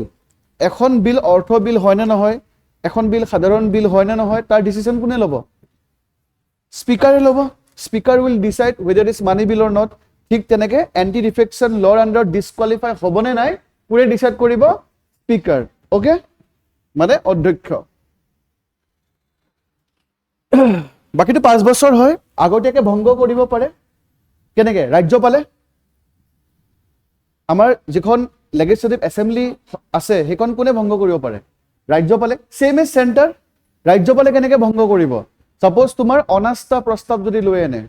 এখন বিল অৰ্থ বিল হয় নে নহয়, এখন বিল সাধাৰণ বিল হয় নে নহয়, তাৰ ডিচিশ্যন কোনে ল'ব, স্পীকাৰে ল'ব। Speaker will decide whether is money bill or not. ঠিক তেনেকৈ এণ্টি ডিফেকশ্যন লৰ আণ্ডাৰত ডিছকুৱালিফাই হ'বনে নাই, কোনে ডিচাইড কৰিব, স্পীকাৰ। অ'কে, মানে অধ্যক্ষ। বাকীটো 5 বছৰ হয়, আগতীয়াকৈ ভংগ কৰিব পাৰে। কেনেকৈ, ৰাজ্যপালে, আমাৰ যিখন লেজিছলেটিভ এছেম্বলি আছে সেইখন কোনে ভংগ কৰিব পাৰে, ৰাজ্যপালে। ছেম এজ চেণ্টাৰ, ৰাজ্যপালে কেনেকৈ ভংগ কৰিব, ছাপ'জ তোমাৰ অনাস্থা প্ৰস্তাৱ যদি লৈ আনে,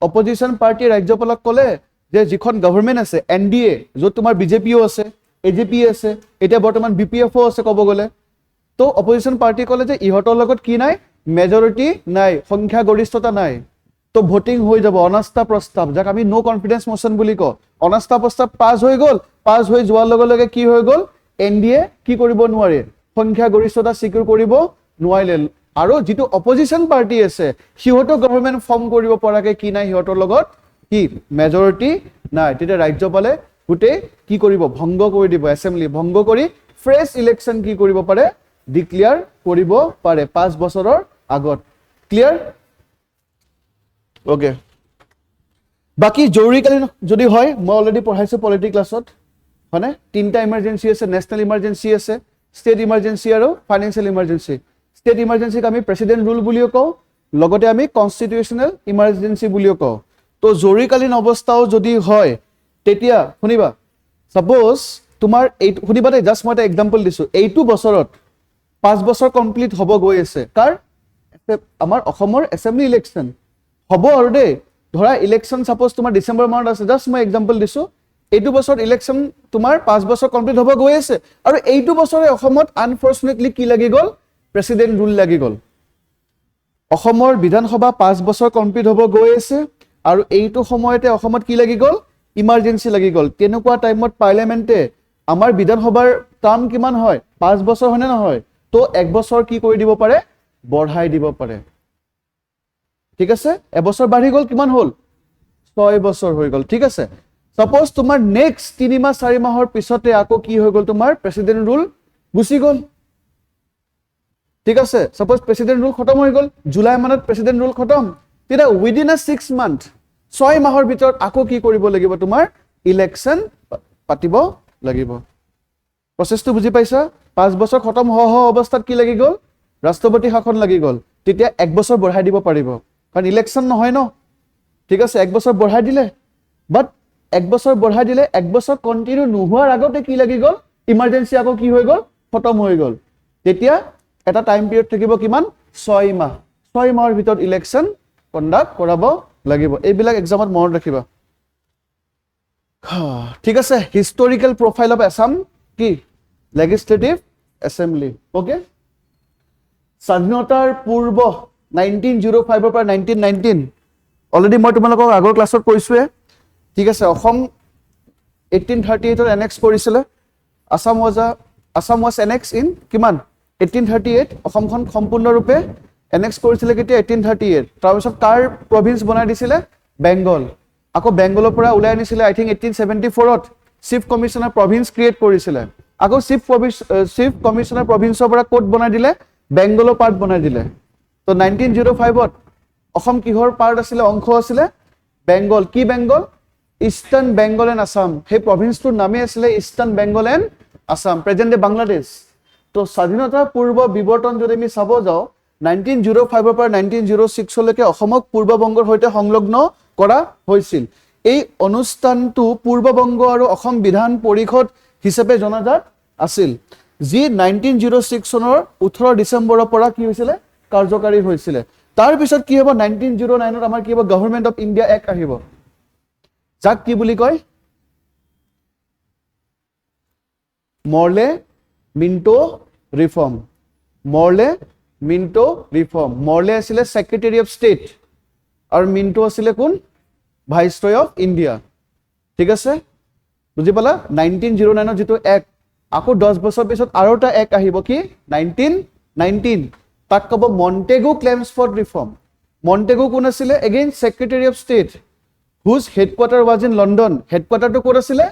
অপজিশ্যন পাৰ্টীয়ে ৰাজ্যপালক ক'লে যে যিখন গভৰ্ণমেণ্ট আছে NDA, য'ত তোমাৰ বিজেপিও আছে, AJP আছে, এতিয়া বৰ্তমান BPFও আছে ক'ব গ'লে, তো অপজিশ্যন পাৰ্টীয়ে ক'লে যে ইহঁতৰ লগত কি নাই, মেজৰিটি নাই, সংখ্যাগৰিষ্ঠতা নাই, তো ভোটিং হৈ যাব অনাস্থা প্ৰস্তাৱ, যাক আমি নো কনফিডেন্স মোশ্যন বুলি কওঁ। অনাস্থা প্ৰস্তাৱ পাছ হৈ গ'ল, পাছ হৈ যোৱাৰ লগে লগে কি হৈ গ'ল, NDA কি কৰিব নোৱাৰে, সংখ্যাগৰিষ্ঠতা চিকিউৰ কৰিব নোৱাৰিলে। আৰু যিটো অপজিশ্যন পাৰ্টি আছে, সিহঁতৰ গভৰ্ণমেণ্ট ফৰ্ম কৰিব পৰাকৈ কি নাই, সিহঁতৰ লগত কি মেজৰিটি নাই। তেতিয়া ৰাজ্যপালে গোটেই কি কৰিব, ভংগ কৰি দিব, এছেম্বলি ভংগ কৰি ফ্ৰেছ ইলেকশ্যন কি কৰিব পাৰে, ডিক্লেয়াৰ কৰিব পাৰে 5 বছৰৰ আগত। ক্লিয়াৰ? অ'কে, বাকী জৰুৰীকালীন যদি হয়, মই অলৰেডি পঢ়াইছোঁ পলিটি ক্লাছত, হয়নে? 3টা ইমাৰ্জেঞ্চি আছে, নেশ্যনেল ইমাৰ্জেঞ্চি আছে, ষ্টেট ইমাৰ্জেঞ্চি আৰু ফাইনেন্সিয়েল ইমাৰ্জেঞ্চি। ষ্টেট ইমাৰ্জেঞ্চিক আমি প্ৰেচিডেণ্ট ৰুল বুলিও কওঁ, লগতে আমি কনষ্টিটিউশ্যনেল ইমাৰ্জেঞ্চি বুলিও কওঁ। তো জৰুৰীকালীন অৱস্থাও যদি হয়, তেতিয়া শুনিবা, ছাপ'জ তোমাৰ এইটো শুনিবা দেই, জাষ্ট মই এটা এক্সাম্পল দিছোঁ, এইটো বছৰত 5 বছৰ কমপ্লিট হ'ব গৈ আছে, কাৰ, আমাৰ অসমৰ এছেম্বলি ইলেকশ্যন হ'ব আৰু দেই ধৰা ইলেকশ্যন ছাপ'জ তোমাৰ ডিচেম্বৰ মাহত আছে জাষ্ট মই এক্সাম্পল দিছোঁ এইটো বছৰত ইলেকশ্যন তোমাৰ 5 বছৰ কমপ্লিট হ'ব গৈ আছে আৰু এইটো বছৰে অসমত আনফৰ্চুনেটলি কি লাগি গ'ল প্ৰেচিডেণ্ট ৰুল লাগি গ'ল অসমৰ বিধানসভা 5 বছৰ কমপ্লিট হ'ব গৈ আছে আৰু এইটো সময়তে অসমত কি লাগি গ'ল ইমাৰ্জেঞ্চি লাগি গ'ল তেনেকুৱা টাইমত পাৰ্লিয়ামেণ্টে আমাৰ বিধানসভাৰ টাৰ্ম কিমান হয় 5 বছৰ হয়নে নহয় তো 1 বছৰ কি কৰি দিব পাৰে বঢ়াই দিব পাৰে ঠিক আছে এবছৰ বাঢ়ি গ'ল কিমান হ'ল 6 বছৰ হৈ গ'ল ঠিক আছে সাপোজ তোমাৰ নেক্সট 3 মাহ 4 মাহৰ পিছতে আকৌ কি হৈ গ'ল তোমাৰ প্ৰেচিডেণ্ট ৰুল গুচি গ'ল ঠিক আছে সাপোজ প্ৰেচিডেণ্ট ৰুল খতম হৈ গ'ল জুলাই মাহত প্ৰেচিডেণ্ট ৰুল খতম তেতিয়া উইদিন আ 6 মান্থ 6 মাহৰ ভিতৰত আকৌ কি কৰিব লাগিব তোমাৰ ইলেকশ্যন পাতিব লাগিব প্ৰচেছটো বুজি পাইছা 5 বছৰ খতম হ অৱস্থাত কি লাগি গ'ল ৰাষ্ট্ৰপতি শাসন লাগি গ'ল তেতিয়া 1 বছৰ বঢ়াই দিব পাৰিব কাৰণ ইলেকশ্যন নহয় ন ঠিক আছে 1 বছৰ বঢ়াই দিলে বাট 1 বছৰ বঢ়াই দিলে 1 বছৰ কন্টিনিউ নোহোৱাৰ আগতে কি লাগি গ'ল ইমাৰ্জেঞ্চি আকৌ কি হৈ গ'ল খতম হৈ গ'ল তেতিয়া এটা টাইম পিৰিয়ড থাকিব কিমান 6 মাহ 6 মাহৰ ভিতৰত ইলেকশ্যন কণ্ডাক্ট কৰাব লাগিব এইবিলাক এক্সামত মনত ৰাখিবা ঠিক আছে হিষ্টৰিকেল প্ৰফাইল অফ আসাম কি লেজিসলেটিভ এছেম্বলি ওকে স্বাধীনতাৰ পূৰ্ব 1905 পৰা 1919 অলৰেডি মই তোমালোকক আগৰ ক্লাছত কৈছোৱে ঠিক আছে অসম 1838 ত এনেক্স কৰিছিলে আসাম was annexed in কিমান 1838 অসমখন সম্পূৰ্ণৰূপে এনেক্স কৰিছিলে কেতিয়া 1838 তাৰপিছত কাৰ প্ৰভিন্স বনাই দিছিলে বেংগল আকৌ বেংগলৰ পৰা ওলাই আনিছিলে আই থিংক 1874 ত চিফ কমিশনাৰ প্ৰভিন্স ক্ৰিয়েট কৰিছিলে আকৌ চিফ কমিশনাৰ প্ৰভিন্সৰ পৰা কোড বনাই দিলে বেংগলৰ পাৰ্ট বনাই দিলে তো 1905 ত অসম কিহৰ পাৰ্ট আছিলে অংশ আছিলে বেংগল কি বেংগল ইষ্টাৰ্ণ বেংগল এণ্ড আসাম সেই প্ৰভিন্সটোৰ নামে আছিলে eastern Bengal and Assam present day Bangladesh তো স্বাধীনতাৰ পূৰ্ব বিৱৰ্তন যদি আমি চাব যাওঁ 1905 ৰ পৰা 1906 লৈকে অসমক পূৰ্ববংগৰ সৈতে সংলগ্ন কৰা হৈছিল এই অনুষ্ঠানটো পূৰ্ববংগ আৰু অসম বিধান পৰিষদ হিচাপে জনাজাত আছিল যি 1906 চনৰ 18 ডিসেম্বৰৰ পৰা কি হৈছিল কাৰ্যকাৰী হৈছিল তাৰ পিছত কি হ'ব 1909 ত আমাৰ কি হ'ব গভৰ্ণমেণ্ট অফ ইণ্ডিয়া এক্ট আহিব যাক কি বুলি কয় মৰ্লে মিন্টো ৰিফৰ্ম মৰ্লে আছিলে সেক্ৰেটাৰী অফ ষ্টেট আৰু মিন্টো আছিলে কোন ভাইসৰয় অফ ইণ্ডিয়া ঠিক আছে বুজি পালা 1909 ৰ যেটো এক্ট আকৌ 10 বছৰ পিছত আৰু এটা এক্ট আহিব কি 1919 তাক কব Montague claims for reform Montague কোন আছিলে এগেইন সেক্ৰেটাৰী অফ ষ্টেট হুজ হেডকোৱাৰ্টাৰ ৱাজ ইন লণ্ডন হেডকোৱাৰ্টাৰটো ক'ত আছিলে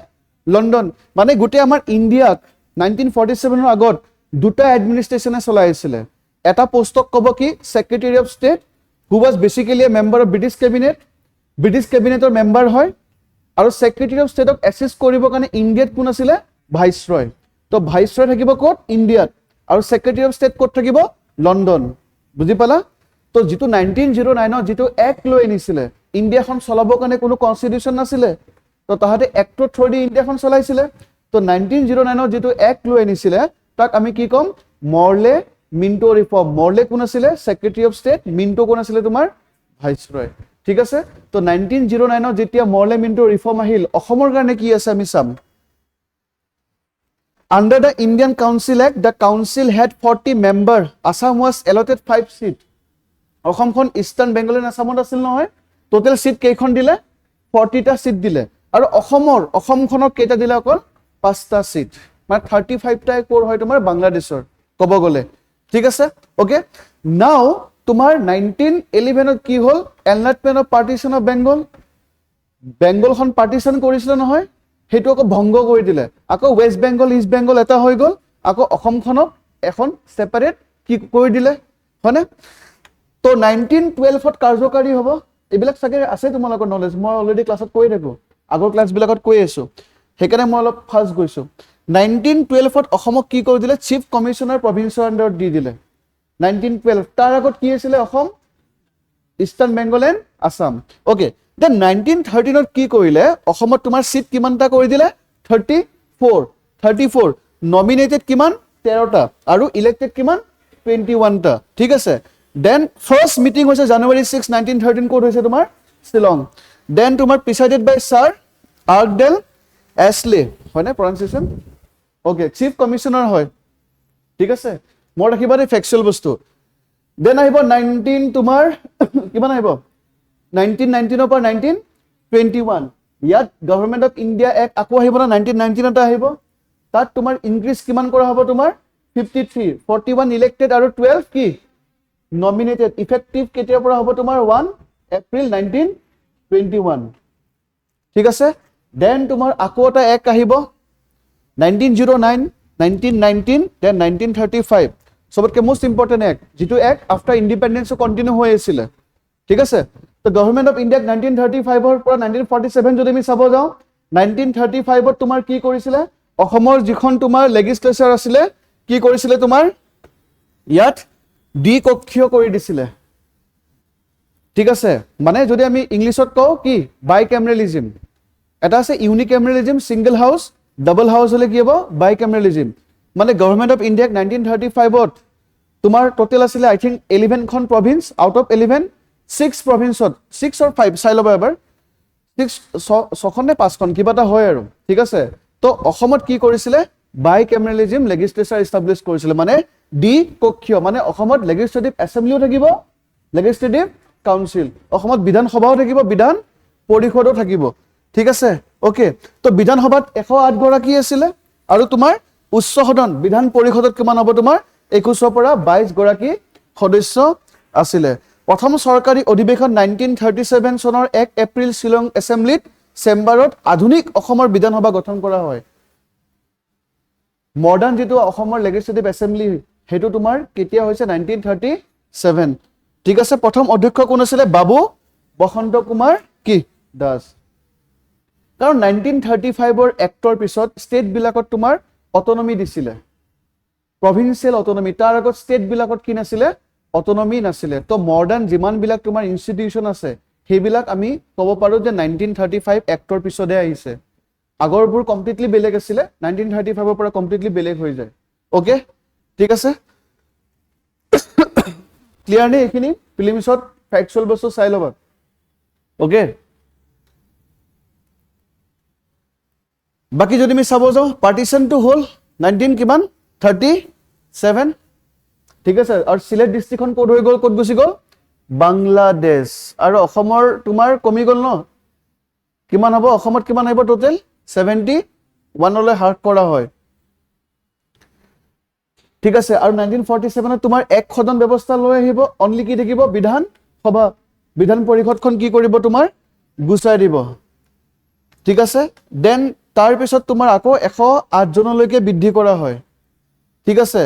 লণ্ডন মানে গোটেই আমাৰ ইণ্ডিয়াক 1947 ৰ আগত দুটা এডমিনিষ্ট্ৰেচনে চলাইছিলে এটা পোষ্টক কব কি secretary of state who was basically a member of British কেবিনেটৰ মেম্বাৰ হয় আৰু সেক্ৰেটাৰী অফ ষ্টেটক এসিষ্ট কৰিব কাৰণে ইণ্ডিয়াত কোন আছিলে ভাইসৰয় তো ভাইসৰয় থাকিব ক'ত ইণ্ডিয়াত আৰু সেক্ৰেটাৰী অফ ষ্টেট ক'ত থাকিব লণ্ডন বুজি পালা তো যেটো 1909 ৰ যেটো এক্ট লৈ আনিছিলে ইণ্ডিয়াখন চলাবৰ কাৰণে কোনো কনস্টিটিউশন নাছিলে তো তাহাতে এক্টৰ থ্ৰু দি ইণ্ডিয়াখন চলাইছিলে তো 1909 ৰ যেটো এক্ট লৈ আনিছিলে তাক আমি কি কম মৰ্লে মিন্টো ৰিফৰ্ম মৰ্লে কোন আছিলে সেক্ৰেটাৰী অফ ষ্টেট মিন্টো কোন আছিলে তোমাৰ ভাইসৰয় ঠিক আছে তো 1909 ৰ যেতিয়া মৰ্লে মিন্টো ৰিফৰ্ম আহিল অসমৰ কাৰণে কি আছে আমি চাম Under the Indian Council Act, the council had 40 members. Assam was allotted 5 seats. অসমখন ইষ্টাৰ্ণ বেংগল এণ্ড আসামত আছিল নহয় টোটেল সিট কেইখন দিলে 40টা সিট দিলে আৰু অসমখনৰ কেইটা দিলে অকল 5টা সিট মানে 35টা কোৰ হয় তোমাৰ বাংলাদেশৰ কব গলে ঠিক আছে ওকে নাও তোমাৰ 1911 ত কি হল enlightenment of partition of বেংগলখন partition কৰিছিল নহয় হেতু আকৌ ভংগ কৰি দিলে আকৌ ওয়েস্ট বেংগল ইষ্ট বেংগল এটা হৈ গল আকৌ অসমখনক এখন সেপাৰেট কি কৰি দিলে হয়নে তো 1912 ত কাৰ্যকাৰী হ'ব এইবিলাক সাগে আছে তোমালোকৰ নলেজ মই অলৰেডি ক্লাছত কৈ থাকো আগৰ ক্লাছ বিলাকত কৈ আছো হেকানে মই অলপ ফাষ্ট গৈছো 1912 ত অসমক কি কৰি দিলে চিফ কমিশনাৰ প্ৰভিন্সৰ আন্ডাৰত দি দিলে 1912 তাৰ আগত কি আছিল Assam eastern Bengal and Assam okay then 1913 ত কি কৰিলে অসমত তোমাৰ সিট কিমানটা কৰি দিলে 34 নমিনেটেড কিমান 13টা আৰু ইলেক্টেড কিমান 21টা ঠিক আছে দেন ফাৰ্ষ্ট মিটিং হৈছে জানুৱাৰী 6 1913 ক'ত হৈছে তোমাৰ শ্বিলং দেন তোমাৰ প্ৰিচাইডেড বাই ছাৰ আৰ্কডেল এছলে হয়নে প্ৰনাউন্সিয়েশ্যন ওকে চিফ কমিশনাৰ হয় ঠিক আছে মোৰ ৰাখিবা দেই ফেকচুৱেল বস্তু দেন আহিব 19 তোমাৰ কিমান আহিব 1919 পৰা 1921 ইয়াত গভৰ্ণমেণ্ট অফ ইণ্ডিয়া এক্ট আকৌ আহিব না 1919 এটা আহিব তাত তোমাৰ ইনক্ৰিজ কিমান কৰা হ'ব তোমাৰ 53 41 ইলেক্টেড আৰু 12 কি নমিনেটেড ইফেক্টিভ কেতিয়াৰ পৰা হ'ব তোমাৰ 1 এপ্ৰিল 1921 ঠিক আছে দেন তোমাৰ আকৌ এটা এক্ট আহিব 1909 1919 দেন 1935 সবতকে মোস্ট ইম্পৰ্টেণ্ট এক্ট যিটো এক্ট আফটাৰ ইণ্ডিপেণ্ডেন্সো কণ্টিনিউ হৈ আছিলে ঠিক আছে তো গভৰ্ণমেণ্ট অফ ইণ্ডিয়াক 1935 ৰ পৰা 1947 যদি আমি চাব যাওঁ 1935 ত তোমাৰ কি কৰিছিলে অসমৰ যিখন তোমাৰ লেজিসলেচাৰ আছিলে কি কৰিছিলে তোমাৰ ইয়াত দ্বিকক্ষীয় কৰি দিছিলে ঠিক আছে মানে যদি আমি ইংলিছত কওঁ কি বাইক্যামেৰালিজম এটা আছে ইউনিক্যামেৰালিজম সিঙ্গল হাউস ডাবল হাউস হলে কি হ'ব বাইক্যামেৰালিজম মানে গভৰ্ণমেণ্ট অফ ইণ্ডিয়াক 1935 ত তোমাৰ টোটাল আছিলে আই থিংক 11 খন প্ৰভিন্স আউট অফ 11 6 প্ৰভিন্সত 6 or 5 চাই ল'বা এবাৰ 6 খন নে 5 খন কিবা এটা হয় আৰু ঠিক আছে তো অসমত কি কৰিছিলে বাইক্যামেৰালিজম লেজিসলেচাৰ এস্টাবলিশ কৰিছিলে মানে দ্বিকক্ষীয় মানে অসমত লেজিসলেটিভ এছেম্বলিও থাকিব লেজিসলেটিভ কাউন্সিল অসমত বিধানসভাও থাকিব বিধান পৰিষদও থাকিব ঠিক আছে ওকে তো বিধানসভাত 108 গৰাকী আছিলে আৰু তোমাৰ উচ্চ সদন বিধান পৰিষদত কিমান হ'ব তোমাৰ 21 পৰা 22 গৰাকী সদস্য আছিলে প্ৰথম চৰকাৰী অধিৱেশন 1937 চনৰ 1 এপ্ৰিল শিলং এছেম্বলিত চেম্বাৰত আধুনিক অসমৰ বিধানসভা গঠন কৰা হয় মডাৰ্ণ যেটো অসমৰ লেজিসলেটিভ এছেম্বলি হেতু তোমাৰ কেতিয়া হৈছে 1937 ঠিক আছে প্ৰথম অধ্যক্ষ কোন আছিল বাবু বসন্ত কুমাৰ কি দাস কাৰণ 1935 ৰ এক্টৰ পিছত ষ্টেট বিলাকত তোমাৰ অটোনমি দিছিলে প্ৰভিন্সিয়েল অটোনমি তাৰ আগত ষ্টেট বিলাকত কি নাছিলে অটোনমি নাছিলে তো মডাৰ্ণ যিমান বিলাক তোমাৰ ইনষ্টিটিউশন আছে হেবিলাক আমি ক'ব পাৰো যে 1935 এক্টৰ পিছতে আহিছে আগৰবোৰ কমপ্লিটলি বেলেগ আছিলে 1935 ৰ পৰা কমপ্লিটলি বেলেগ হৈ যায় ওকে ঠিক আছে ক্লিয়াৰ নে এখিনি প্ৰিলিমছত ফ্যাকচুৱেল বস্তু চাই ল'বা ওকে বাকি যদি আমি চাব যাওঁ পাৰ্টিশনটো হ'ল 19 কিমান 37 ঠিক আছে আৰু সিলেট ডিস্ট্ৰিক্টখন ক'ত হৈ গ'ল ক'ত গুছি গ'ল বাংলাদেশ আৰু অসমৰ তোমাৰ কমি গ'ল ন কিমান হ'ব অসমত কিমান আহিব টোটাল 71 লৈ হাৰ্ট কৰা হয় ঠিক আছে আৰু 1947 ত তোমাৰ এক সদন ব্যৱস্থা লৈ আহিব অনলি কি থাকিব বিধান সভা বিধান পৰিষদখন কি কৰিব তোমাৰ গুচাই দিব ঠিক আছে দেন তাৰ পিছত তোমাৰ আকৌ 108 জনলৈকে বৃদ্ধি কৰা হয় ঠিক আছে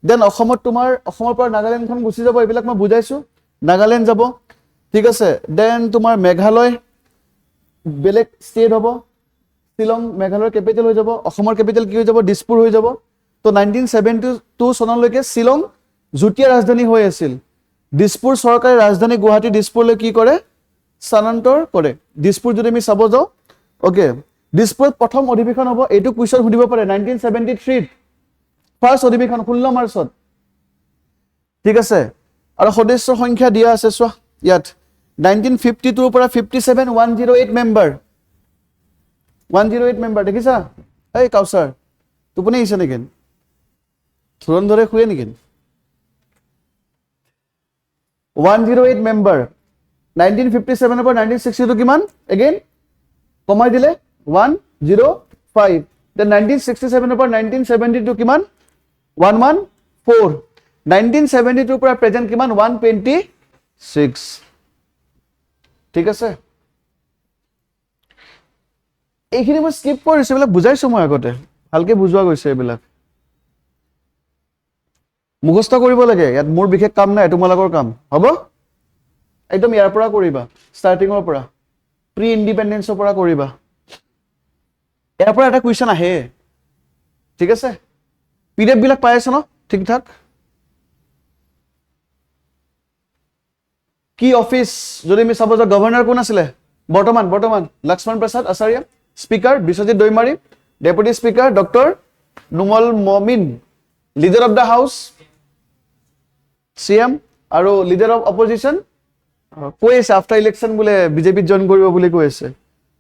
দেন অসমত তোমাৰ অসমৰ পৰা নাগালেণ্ডখন গুচি যাব এইবিলাক মই বুজাইছো নাগালেণ্ড যাব ঠিক আছে দেন তোমাৰ মেঘালয় বেলেগ ষ্টেট হ'ব শিলং মেঘালয়ৰ কেপিটেল হৈ যাব অসমৰ কেপিটেল কি হৈ যাব দিছপুৰ হৈ যাব তো 1972 চনলৈকে শিলং জুটিয়া ৰাজধানী হৈ আছিল দিছপুৰ চৰকাৰে ৰাজধানী গুৱাহাটী দিছপুৰলৈ কি কৰে স্থানান্তৰ কৰে দিছপুৰ যদি আমি চাব যাওঁ ওকে দিছপুৰত প্ৰথম অধিৱেশন হ'ব এইটো কুৱেশ্যন সুধিব পাৰে 1973 ফাৰ্ষ্ট অধিৱেশন 16 মাৰ্চত ঠিক আছে আৰু সদস্যৰ সংখ্যা দিয়া আছে চোৱা ইয়াত 1952 পৰা 57 108 মেম্বাৰ 108 মেম্বাৰ দেখিছা এই কাউসাৰ টোপনি আহিছে নেকি ধুৰন্ধৰে শুয়ে নেকি 108 মেম্বাৰ 1957 পৰা 1962 কিমান এগেইন কমাই দিলে 105 then 1967 পৰা 1972 কিমান 114 1972 পৰা প্ৰেজেন্ট কিমান 126 ঠিক আছে এইখিনি মই স্কিপ কৰিছো এইবিলাক বুজাইছো মই আগতে ভালকে বুজোৱা গৈছে এইবিলাক মুখস্থ কৰিব লাগে ইয়াত মোৰ বিশেষ কাম নাই তোমালোকৰ কাম হ'ব একদম ইয়াৰ পৰা কৰিবা ষ্টাৰ্টিংৰ পৰা প্ৰি ইন্ডিপেন্ডেন্সৰ পৰা কৰিবা ইয়াৰ পৰা এটা কুৱেশ্যন আহে ঠিক আছে পিডিএফ বিলাক পাই আছে ন ঠিক ঠাক কি অফিস যদি আমি চাব যাওঁ গভৰ্ণৰ কোন আছিলে বৰ্তমান Lakshman Prasad Acharya speaker Biswajit Daimari deputy speaker doctor Numal Momin leader of the house CM আৰু লিডাৰ অফ অপজিশ্যন কৈ আছে আফটাৰ ইলেকশ্যন বোলে বিজেপিত জইন কৰিব বুলি কৈ আছে।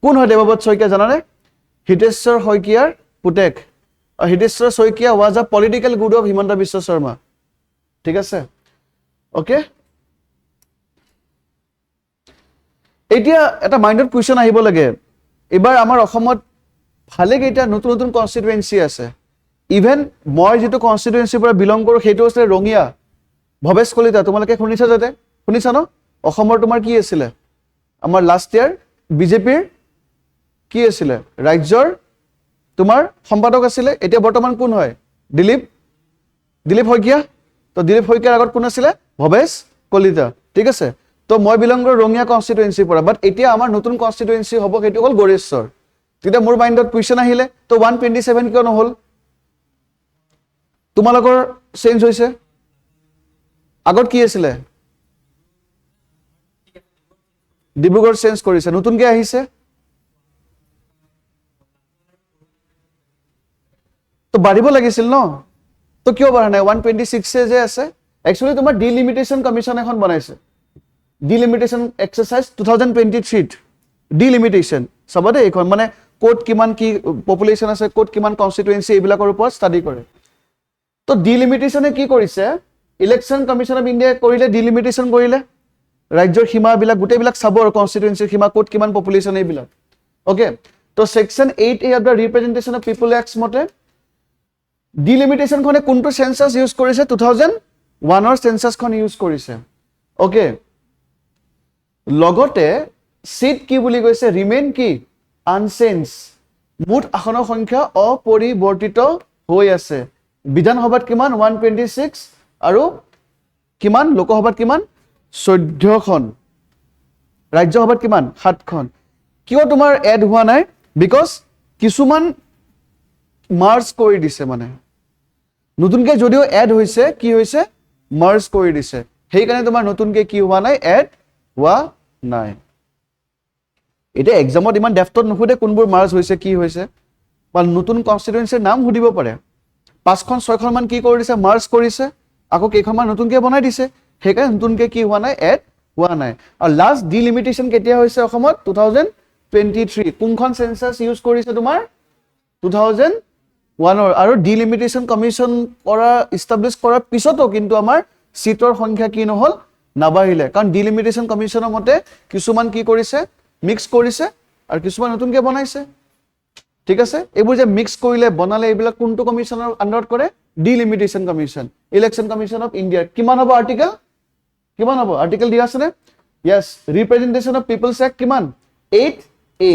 কোন হয় দেৱব্ৰত শইকীয়া জানানে? হিতেশ্বৰ শইকীয়াৰ পুতেক। হিতেশ্বৰ শইকীয়া ৱাজ আ political good of Himanta Biswa Sarma. ঠিক আছে, অ'কে। এতিয়া এটা মাইণ্ডত কুৱেশ্যন আহিব লাগে, এইবাৰ আমাৰ অসমত ভালেকেইটা নতুন নতুন কনষ্টিটুৱেঞ্চি আছে। ইভেন মই যিটো কনষ্টিটুৱেঞ্চিৰ পৰা বিলং কৰোঁ সেইটো আছিলে ৰঙিয়া, ভৱেশ কলিতা। তোমালোকে শুনিছা যাতে? শুনিছা ন? অসমৰ তোমাৰ কি আছিলে? আমাৰ লাষ্ট ইয়াৰ বিজেপিৰ কি আছিলে? ৰাজ্যৰ তোমাৰ সম্পাদক আছিলে। এতিয়া বৰ্তমান কোন হয়? দিলীপ শইকীয়া। তো দিলীপ শইকীয়াৰ আগত কোন আছিলে? ভৱেশ কলিতা। ঠিক আছে, তো মই বিলং কৰোঁ ৰঙিয়া কনষ্টিটুৱেঞ্চিৰ পৰা, বাট এতিয়া আমাৰ নতুন কনষ্টিটুৱেঞ্চি হ'ব, সেইটো হ'ল গড়েশ্বৰ। তেতিয়া মোৰ মাইণ্ডত কুৱেশ্যন আহিলে, তো 127 কিয় নহ'ল? তোমালোকৰ চেঞ্জ হৈছে, আগত কি আছিলে? ডিব্ৰুগড় চেঞ্জ কৰিছে, নতুনকৈ আহিছে। তো বাঢ়িব লাগিছিল ন? তো কিয় বাঢ়া নাই? 126 যে আছে। একচুৱেলি তোমাৰ ডিলিমিটেশ্যন কমিশ্যন এখন বনাইছে, ডিলিমিটেশ্যন এক্সাৰচাইজ 2023 ডিলিমিটেশ্যন। চাবা দেই, এইখন মানে ক'ত কিমান কি পপুলেশ্যন আছে, ক'ত কিমান কনষ্টিটুৱেঞ্চি, এইবিলাকৰ ওপৰত ষ্টাডি কৰে। তো ডিলিমিটেশ্যনে কি কৰিছে? ইলেকশ্যন কমিশ্যন অফ ইণ্ডিয়াই কৰিলে, ডিলিমিটেশ্যন কৰিলে ৰাজ্যৰ সীমাবিলাক গোটেইবিলাক চাব আৰু কনষ্টিটুৱেঞ্চিৰ সীমা ক'ত কিমান পপুলেশ্যন এইবিলাক। অ'কে, তো section 8A of the representation of people act মতে ডিলিমিটেশ্যনখনে কোনটো চেঞ্চাছ ইউজ কৰিছে? 2001ৰ চেঞ্চাছখন ইউজ কৰিছে। অ'কে, লগতে চিট কি বুলি কৈছে? ৰিমেইন কি? আনচেঞ্জ। মুঠ আসনৰ সংখ্যা অপৰিৱৰ্তিত হৈ আছে। বিধানসভাত কিমান? 126 আৰু কিমান? লোকসভাত কিমান? 14খন। ৰাজ্যসভাত কিমান? 7খন। কিয় তোমাৰ এড হোৱা নাই? বিকজ কিছুমান মাৰ্জ কৰি দিছে, মানে নতুনকৈ যদিও এড হৈছে, কি হৈছে? মাৰ্জ কৰি দিছে। সেইকাৰণে তোমাৰ নতুনকৈ কি হোৱা নাই? এড হোৱা নাই। এতিয়া এক্সামত ইমান ডেফটত নুসুধে কোনবোৰ মাৰ্জ হৈছে, কি হৈছে, বা নতুন কনষ্টিটুৱেঞ্চিৰ নাম সুধিব পাৰে। 5খন 6খন মান কি কৰি দিছে? মাৰ্জ কৰিছে, আকৌ কেইখনমান নতুনকৈ বনাই দিছে। সেইকাৰণে নতুনকৈ কি হোৱা নাই? এড হোৱা নাই। আৰু লাষ্ট ডিলিমিটেশ্যন কেতিয়া হৈছে অসমত? 2023। কোনখন চেঞ্চাছ ইউজ কৰিছে তোমাৰ? 2001ৰ। আৰু ডিলিমিটেশ্যন কমিশ্যন কৰা ইষ্টাব্লিছ কৰাৰ পিছতো কিন্তু আমাৰ চিটৰ সংখ্যা কি নহ'ল? নাবাঢ়িলে। কাৰণ ডিলিমিটেশ্যন কমিশ্যনৰ মতে কিছুমান কি কৰিছে? মিক্স কৰিছে আৰু কিছুমান নতুনকৈ বনাইছে। ঠিক আছে, এইবোৰ যে মিক্স কৰিলে বনালে, এইবিলাক কোনটো কমিশ্যনৰ আণ্ডাৰত কৰে? Delimitation commission. Election commission of ইণ্ডিয়াৰ কিমান হ'ব আৰ্টিকেল? কিমান হ'ব আৰ্টিকেল দিয়া আছেনে? য়েছ, ৰিপ্ৰেজেণ্টেশ্যন অফ পিপলছ এক্ট কিমান? 8A।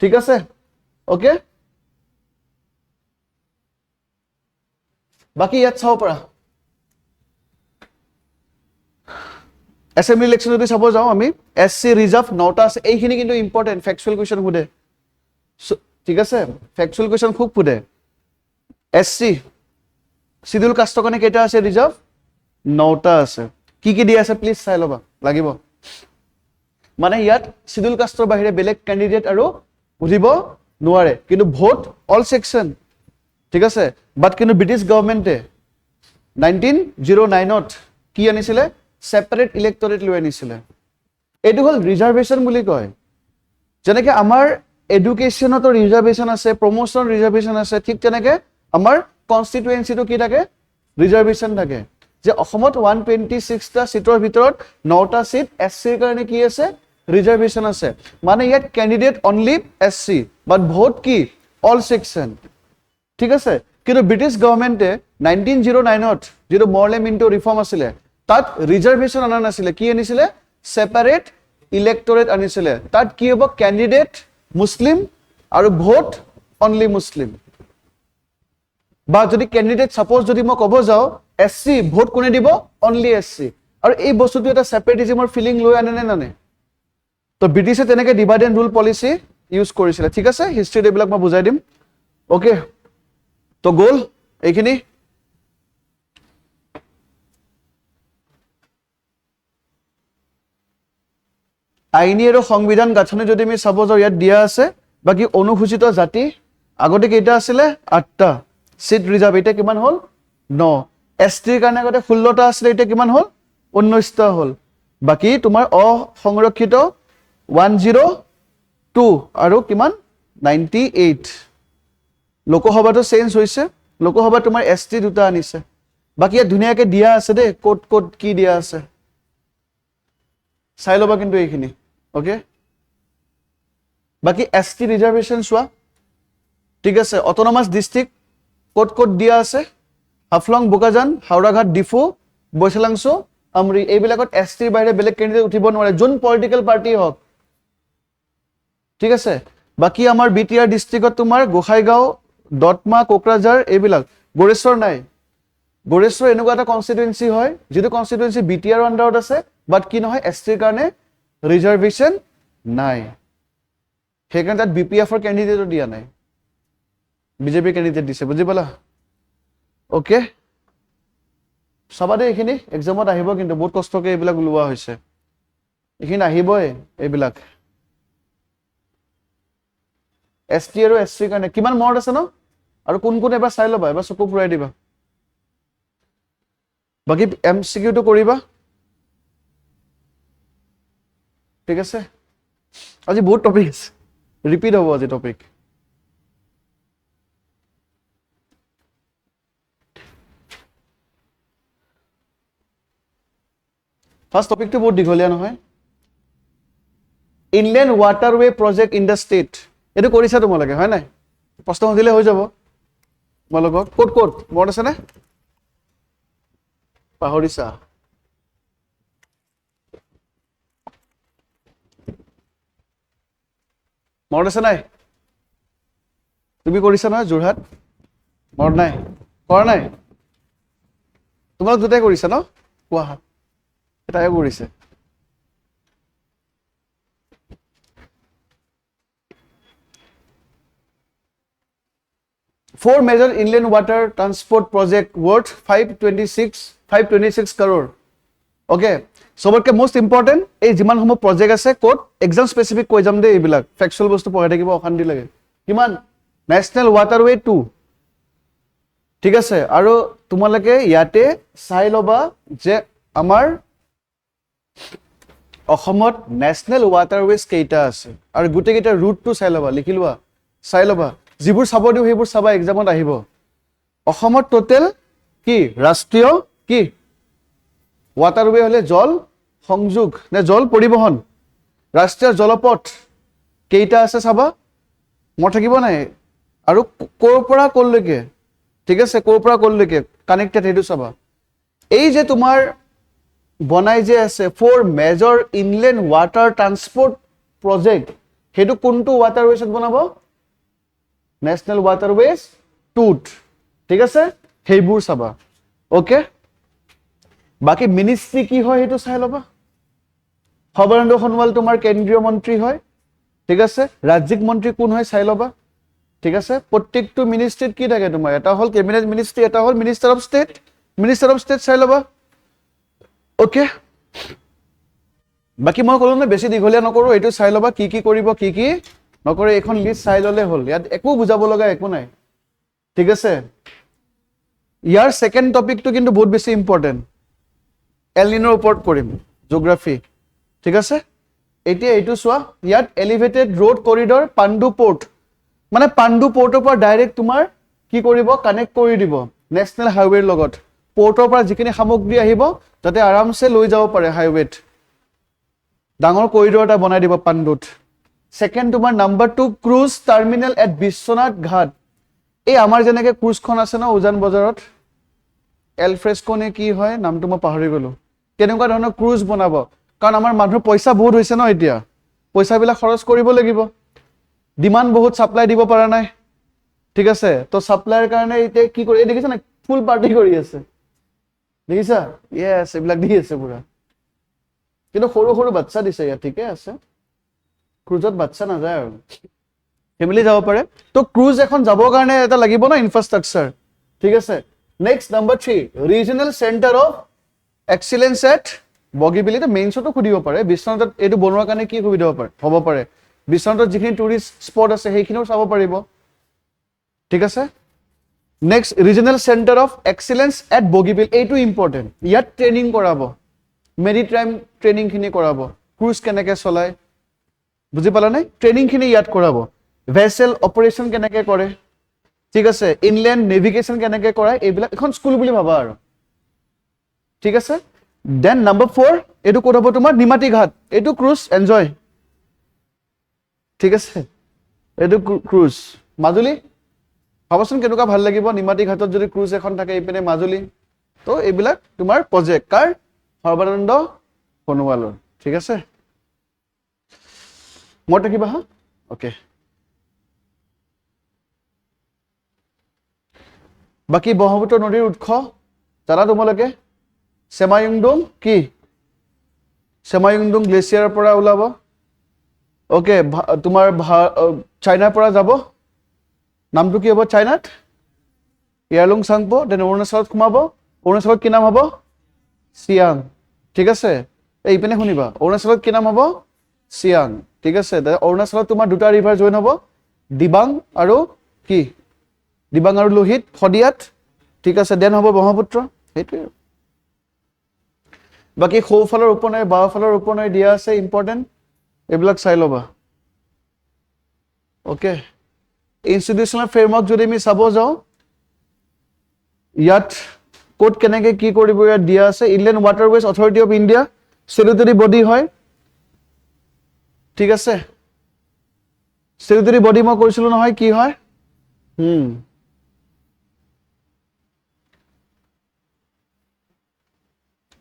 ঠিক আছে, অ'কে। বাকী ইয়াত চাব পাৰা। এছেম্বলি ইলেকশ্যন যদি চাব যাওঁ আমি, SC ৰিজাৰ্ভ 9টা আছে। এইখিনি কিন্তু ইম্পৰ্টেণ্ট, ফেকচুৱেল কুৱেশ্যন সোধে। ঠিক আছে, ফেকচুৱেল কুৱেশ্যন খুব সোধে। SC চিডিউল কাষ্টৰ কাৰণে কেইটা আছে ৰিজাৰ্ভ? 9টা আছে। কি কি দিয়া আছে প্লিজ চাই ল'বা, লাগিব। মানে ইয়াত চিডিউল কাষ্টৰ বাহিৰে বেলেগ কেণ্ডিডেট আৰু সুধিব নোৱাৰে, কিন্তু ভোট অল ছেকশ্যন। ঠিক আছে, বাট কিন্তু ব্ৰিটিছ গভৰ্ণমেণ্টে 1909ত কি আনিছিলে? ছেপাৰেট ইলেক্টৰেট লৈ আনিছিলে। এইটো হ'ল ৰিজাৰ্ভেশ্যন বুলি কয়। যেনেকৈ আমাৰ এডুকেশ্যনতো ৰিজাৰ্ভেশ্যন আছে, প্ৰমোশ্যন ৰিজাৰ্ভেশ্যন আছে, ঠিক তেনেকৈ আমাৰ কনষ্টিটুৱেঞ্চিটো কি থাকে? ৰিজাৰ্ভেশ্যন থাকে। যে অসমত 126টা চিটৰ ভিতৰত 9টা চিট SCৰ কাৰণে কি আছে? ৰিজাৰ্ভেশ্যন আছে। মানে ইয়াত কেণ্ডিডেট অনলি SC, বাট ভোট কি? All section. ঠিক আছে, কিন্তু ব্ৰিটিছ গভৰ্ণমেণ্টে 1909ত যিটো মৰলে মিণ্টো ৰিফৰ্ম আছিলে, তাত ৰিজাৰ্ভেশ্যন অনা নাছিলে। কি আনিছিলে? ছেপাৰেট ইলেক্টৰেট আনিছিলে। তাত কি হ'ব? কেণ্ডিডেট মুছলিম আৰু ভোট অনলি মুছলিম। বা যদি কেণ্ডিডেট ছাপ'জ যদি মই ক'ব যাওঁ SC, ভোট কোনে দিব? Only SC। আৰু এই বস্তুটো এটা ছেপাৰেটিজিমৰ ফিলিং লৈ আনে নে নানে? তো ব্ৰিটিছে তেনেকৈ divide and rule policy use কৰিছিলে। ঠিক আছে, হিষ্ট্ৰীত এইবিলাক মই বুজাই দিম। অ'কে, তো গ'ল এইখিনি। আইনী আৰু সংবিধান গাঁথনি যদি আমি চাব যাওঁ, ইয়াত দিয়া আছে। বাকী অনুসূচিত জাতি আগতে কেইটা আছিলে? 8টা। চিট ৰিজাৰ্ভ এতিয়া কিমান হ'ল? 9। STৰ কাৰণে আগতে 16টা আছিলে, এতিয়া কিমান হ'ল? 19টা হ'ল বাকি তোমাৰ অসংৰক্ষিত 102 আৰু কিমান 98 লোকসভাটো চেঞ্জ হৈছে লোকসভা তোমাৰ এসটি দুটা আনিছে বাকি ইয়াত ধুনীয়াকৈ দিয়া আছে দেই কোড কোড কি দিয়া আছে চাই ল'বা কিন্তু এইখিনি ওকে বাকি এসটি ৰিজাৰ্ভেশ্যন চোৱা ঠিক আছে অটোনমাস ডিস্ট্ৰিক্ট কোড কোড দিয়া আছে হাফলং বোকাজান হাওড়াঘাট ডিফু বৈশালাংশু আমৰি এইবিলাকত এসটিৰ বাহিৰে বেলেগ কেণ্ডিডেট উঠিব নোৱাৰে যোন পলিটিক্যাল পাৰ্টি হওক ঠিক আছে বাকি আমাৰ বিটিআৰ ডিস্ট্ৰিক্টত তোমাৰ গোসাইগাঁও দতমা কোকৰাঝাৰ এইবিলাক গৰেশ্বৰ নাই গৰেশ্বৰ এনেকুৱা এটা কনস্টিটুৱেন্সি হয় যেটো কনস্টিটুৱেন্সি বিটিআৰ আন্ডাৰত আছে বাট কি নহয় এসটিৰ কাৰণে ৰিজাৰ্ভেশ্যন নাই সেইকাৰণে তাত বিপিএফৰ কেণ্ডিডেটও দিয়া নাই বিজেপি কেণ্ডিডেট দিছে বুজি পালা ওকে চাবা দেই এইখিনি এক্সামত আহিব কিন্তু বহুত কষ্টকৈ এইবিলাক লোৱা হৈছে এইখিনি আহিবই এইবিলাক এসটি আৰু এসটিৰ কাৰণে কিমান মৰ্ড আছে ন আৰু কোন কোন এবাৰ চাই ল'বা এবাৰ চকু ফুৰাই দিবা বাকি এমসিকিউটো কৰিবা ঠিক আছে আজি বহুত টপিক আছে ৰিপিট হ'ব আজি টপিক ফাৰ্স্ট টপিকটো বহুত দীঘলীয়া নহয় inland waterway project in the state এইটো কৰিছা তোমালোকে হয় নাই প্ৰশ্ন সুধিলে হৈ যাব তোমালোকক ক'ত ক'ত মনত আছে নে পাহৰিছা মনত আছে নাই তুমি কৰিছা নহয় যোৰহাট মনত নাই কৰা নাই তোমালোক দুটাই কৰিছা ন কোৱা এটাই কৰিছে Four major inland water transport project worth 526 crore. Okay. সবতকে most important এই যিমান সমূহ project আছে কোড exam specific কৈ যাম দে এইবিলাক factual বস্তু পঢ়াই থাকিব অশান্তি লাগে কিমান National Waterway 2 ঠিক আছে আৰু তোমালোকে ইয়াতে চাই ল'বা যে আমাৰ অসমত National Waterways কেইটা আছে আৰু গুটেকেইটা route টো চাই ল'বা লিখি লোৱা চাই ল'বা যিবোৰ চাব দিও সেইবোৰ চাবা এক্সামত আহিব অসমত টোটেল কি ৰাষ্ট্ৰীয় কি ওয়াটাৰৱে হলে জল সংযোগ নে জল পৰিবহন ৰাষ্ট্ৰীয় জলপথ কেইটা আছে চাবা মই থাকিব নাই আৰু কোৰ পৰা কলৈকে ঠিক আছে কোৰ পৰা কলৈকে কানেক্টেড হেতু চাবা এই যে তোমাৰ বনাই যে আছে for major inland water transport project হেতু কোনটো ওয়াটাৰৱেছত বনাব National Waterways 2 ঠিক আছে হেইবোৰ চাবা ওকে বাকি মিনিষ্ট্ৰি কি হয় হেতু চাই লবা সৰ্বানন্দ সোণোৱাল তোমাৰ কেন্দ্ৰীয় মন্ত্ৰী হয় ঠিক আছে ৰাজ্যিক মন্ত্ৰী কোন হয় চাই লবা ঠিক আছে প্ৰত্যেকটো মিনিষ্ট্ৰিত কি থাকে তোমাৰ এটা হল কেবিনেট মিনিষ্ট্ৰি এটা হল মিনিষ্টাৰ অফ ষ্টেট চাই লবা ওকে বাকি মই কলো না বেছি দীঘলীয়া নকৰো এটো চাই লবা কি কি কৰিব কি নকৰে এখন লিষ্ট চাই ললে হল ইয়াত একো বুজাব লগা একো নাই ঠিক আছে ইয়াৰ সেকেন্ড টপিকটো কিন্তু বহুত বেছি ইম্পৰ্টেন্ট এলিনৰ ওপৰত কৰিম জিওগ্ৰাফি ঠিক আছে এতিয়া এইটো চোৱা ইয়াত elevated road corridor Pandu port মানে পাণ্ডু পোৰ্টৰ পৰা ডাইৰেক্ট তোমাৰ কি কৰিব কানেক্ট কৰি দিব নেশনেল হাইৱেৰ লগত পোৰ্টৰ পৰা যিখিনি সামগ্ৰী আহিব তাতে আৰামছে লৈ যাব পাৰে হাইৱেত ডাঙৰ কৰিডৰ এটা বনাই দিব পাণ্ডুত সেকেন্ড তোমাৰ number 2 cruise terminal at Biswanath Ghat এই আমাৰ যেনেকে ক্ৰুজখন আছে না উজান বজাৰত এলফ্ৰেস্কো নে কি হয় নামটো মই পাহৰি গলো কেনেকুৱা ধৰণৰ ক্ৰুজ বনাব কাৰণ আমাৰ মানুহৰ পইচা বহুত হৈছে ন এতিয়া পইচাবিলাক খৰচ কৰিব লাগিব ডিমান্ড বহুত সাপ্লাই দিব পৰা নাই ঠিক আছে তো সাপ্লাইৰ কাৰণে এতিয়া কি কৰি এই দেখিছা না ফুল পাৰ্টি কৰি আছে দেখিছা ইয়েস এইবিলাক দি আছে পুৰা কিন্তু সৰু সৰু বাচ্চা দিছে ইয়া ঠিকে আছে ক্ৰুজত বাচ্চা না যায় আৰু ফ্যামিলি যাব পাৰে তো ক্ৰুজ এখন যাবৰ কাৰণে এটা লাগিব না ইনফ্ৰাষ্ট্ৰাকচাৰ ঠিক আছে next number 3 regional centre of excellence at Bogibeel তো মেইনছটো খুদিব পাৰে বিশ্বনাথত এটো বনোৱাৰ কাৰণে কি সুবিধা হ'ব পাৰে বিশ্বনাথত যিখিনি টুৰিষ্ট স্পট আছে সেইখিনিও চাব পাৰিব ঠিক আছে next regional centre of excellence at Bogibeel এইটো ইম্পৰ্টেন্ট ইয়াত ট্ৰেনিং কৰাব মেৰিটাইম ট্ৰেইনিংখিনি কৰাব, ক্ৰুজ কেনেকৈ চলায়, বুজি পালানে? ট্ৰেইনিংখিনি ইয়াত কৰাব, ভেছেল অপাৰেশ্যন কেনেকৈ কৰে, ঠিক আছে, ইনলেণ্ড নেভিগেশ্যন কেনেকৈ কৰায়, এইবিলাক এখন স্কুল বুলি ভাবা আৰু, ঠিক আছে। দেন নম্বৰ 4, এইটো ক'ত হ'ব তোমাৰ? নিমাতী ঘাট, এইটো ক্ৰুজ এনজয়, ঠিক আছে, এইটো ক্ৰুজ। মাজুলী ভাবাচোন কেনেকুৱা ভাল লাগিব নিমাতী ঘাটত যদি ক্ৰুজ এখন থাকে, এইপিনে মাজুলী। তো এইবিলাক তোমাৰ প্ৰজেক্ট কাৰ? সৰ্বানন্দ সোণোৱালৰ, ঠিক আছে। মনত ৰাখিবা হা, অ'কে। বাকী ব্ৰহ্মপুত্ৰ নদীৰ উৎস জানা তোমালোকে? চেমায়ুংডুং কি? চেমায়ুংডুং গ্লেছিয়াৰৰ পৰা ওলাব, অ'কে। তোমাৰ চাইনাৰ পৰা যাব, নামটো কি হ'ব চাইনাত? ইয়াৰলুং চাংপো। দেন অৰুণাচলত সোমাব, অৰুণাচলত কি নাম হ'ব? চিয়াং, ঠিক আছে। এইপিনে শুনিবা, অৰুণাচলত কি নাম হ'ব? চিয়াং, ঠিক আছে। অৰুণাচলত তোমাৰ দুটা ৰিভাৰ জইন হ'ব, দিবাং আৰু কি? দিবাং আৰু লোহিত, শদিয়াত, ঠিক আছে। দেন হ'ব ব্ৰহ্মপুত্ৰ, সেইটোৱে। বাকী সোঁফালৰ উপনৈ বাওঁফালৰ উপনৈ দিয়া আছে, ইম্পৰ্টেণ্ট, এইবিলাক চাই ল'বা, অ'কে। ইনষ্টিটিউচনেল ফ্ৰেমৱৰ্ক যদি আমি চাব যাওঁ, ইয়াত ক'ত কেনেকৈ কি কৰিব ইয়াত দিয়া আছে। Inland waterways authority of India statutory body হয়, ঠিক আছে। ষ্টেটুটৰী বডি মই কৈছিলো নহয় কি হয়।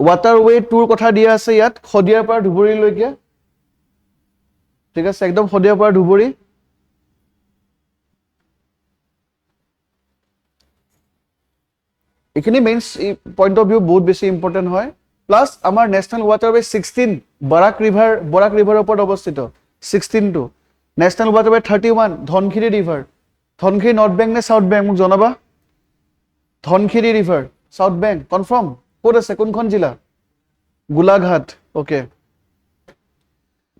ৱাটাৰৱে টুৰ কথা দিয়া আছে ইয়াত, শদিয়াৰ পৰা ধুবুৰীলৈকে, ঠিক আছে, একদম শদিয়াৰ পৰা ধুবুৰী। এইখিনি মেইন পইণ্ট অফ ভিউ বহুত বেছি ইম্পৰ্টেণ্ট হয়। প্লাছ আমাৰ নেশ্যনেল ৱাটাৰৱে 16 বৰাক ৰিভাৰৰ ওপৰত অৱস্থিত, 16টো। National waterway 31 Dhansiri river. Dhansiri north bank নে চাউথ বেংক মোক জনাবা। Dhansiri river south bank, confirm? ক'ত আছে, কোনখন জিলা? গোলাঘাট, অ'কে।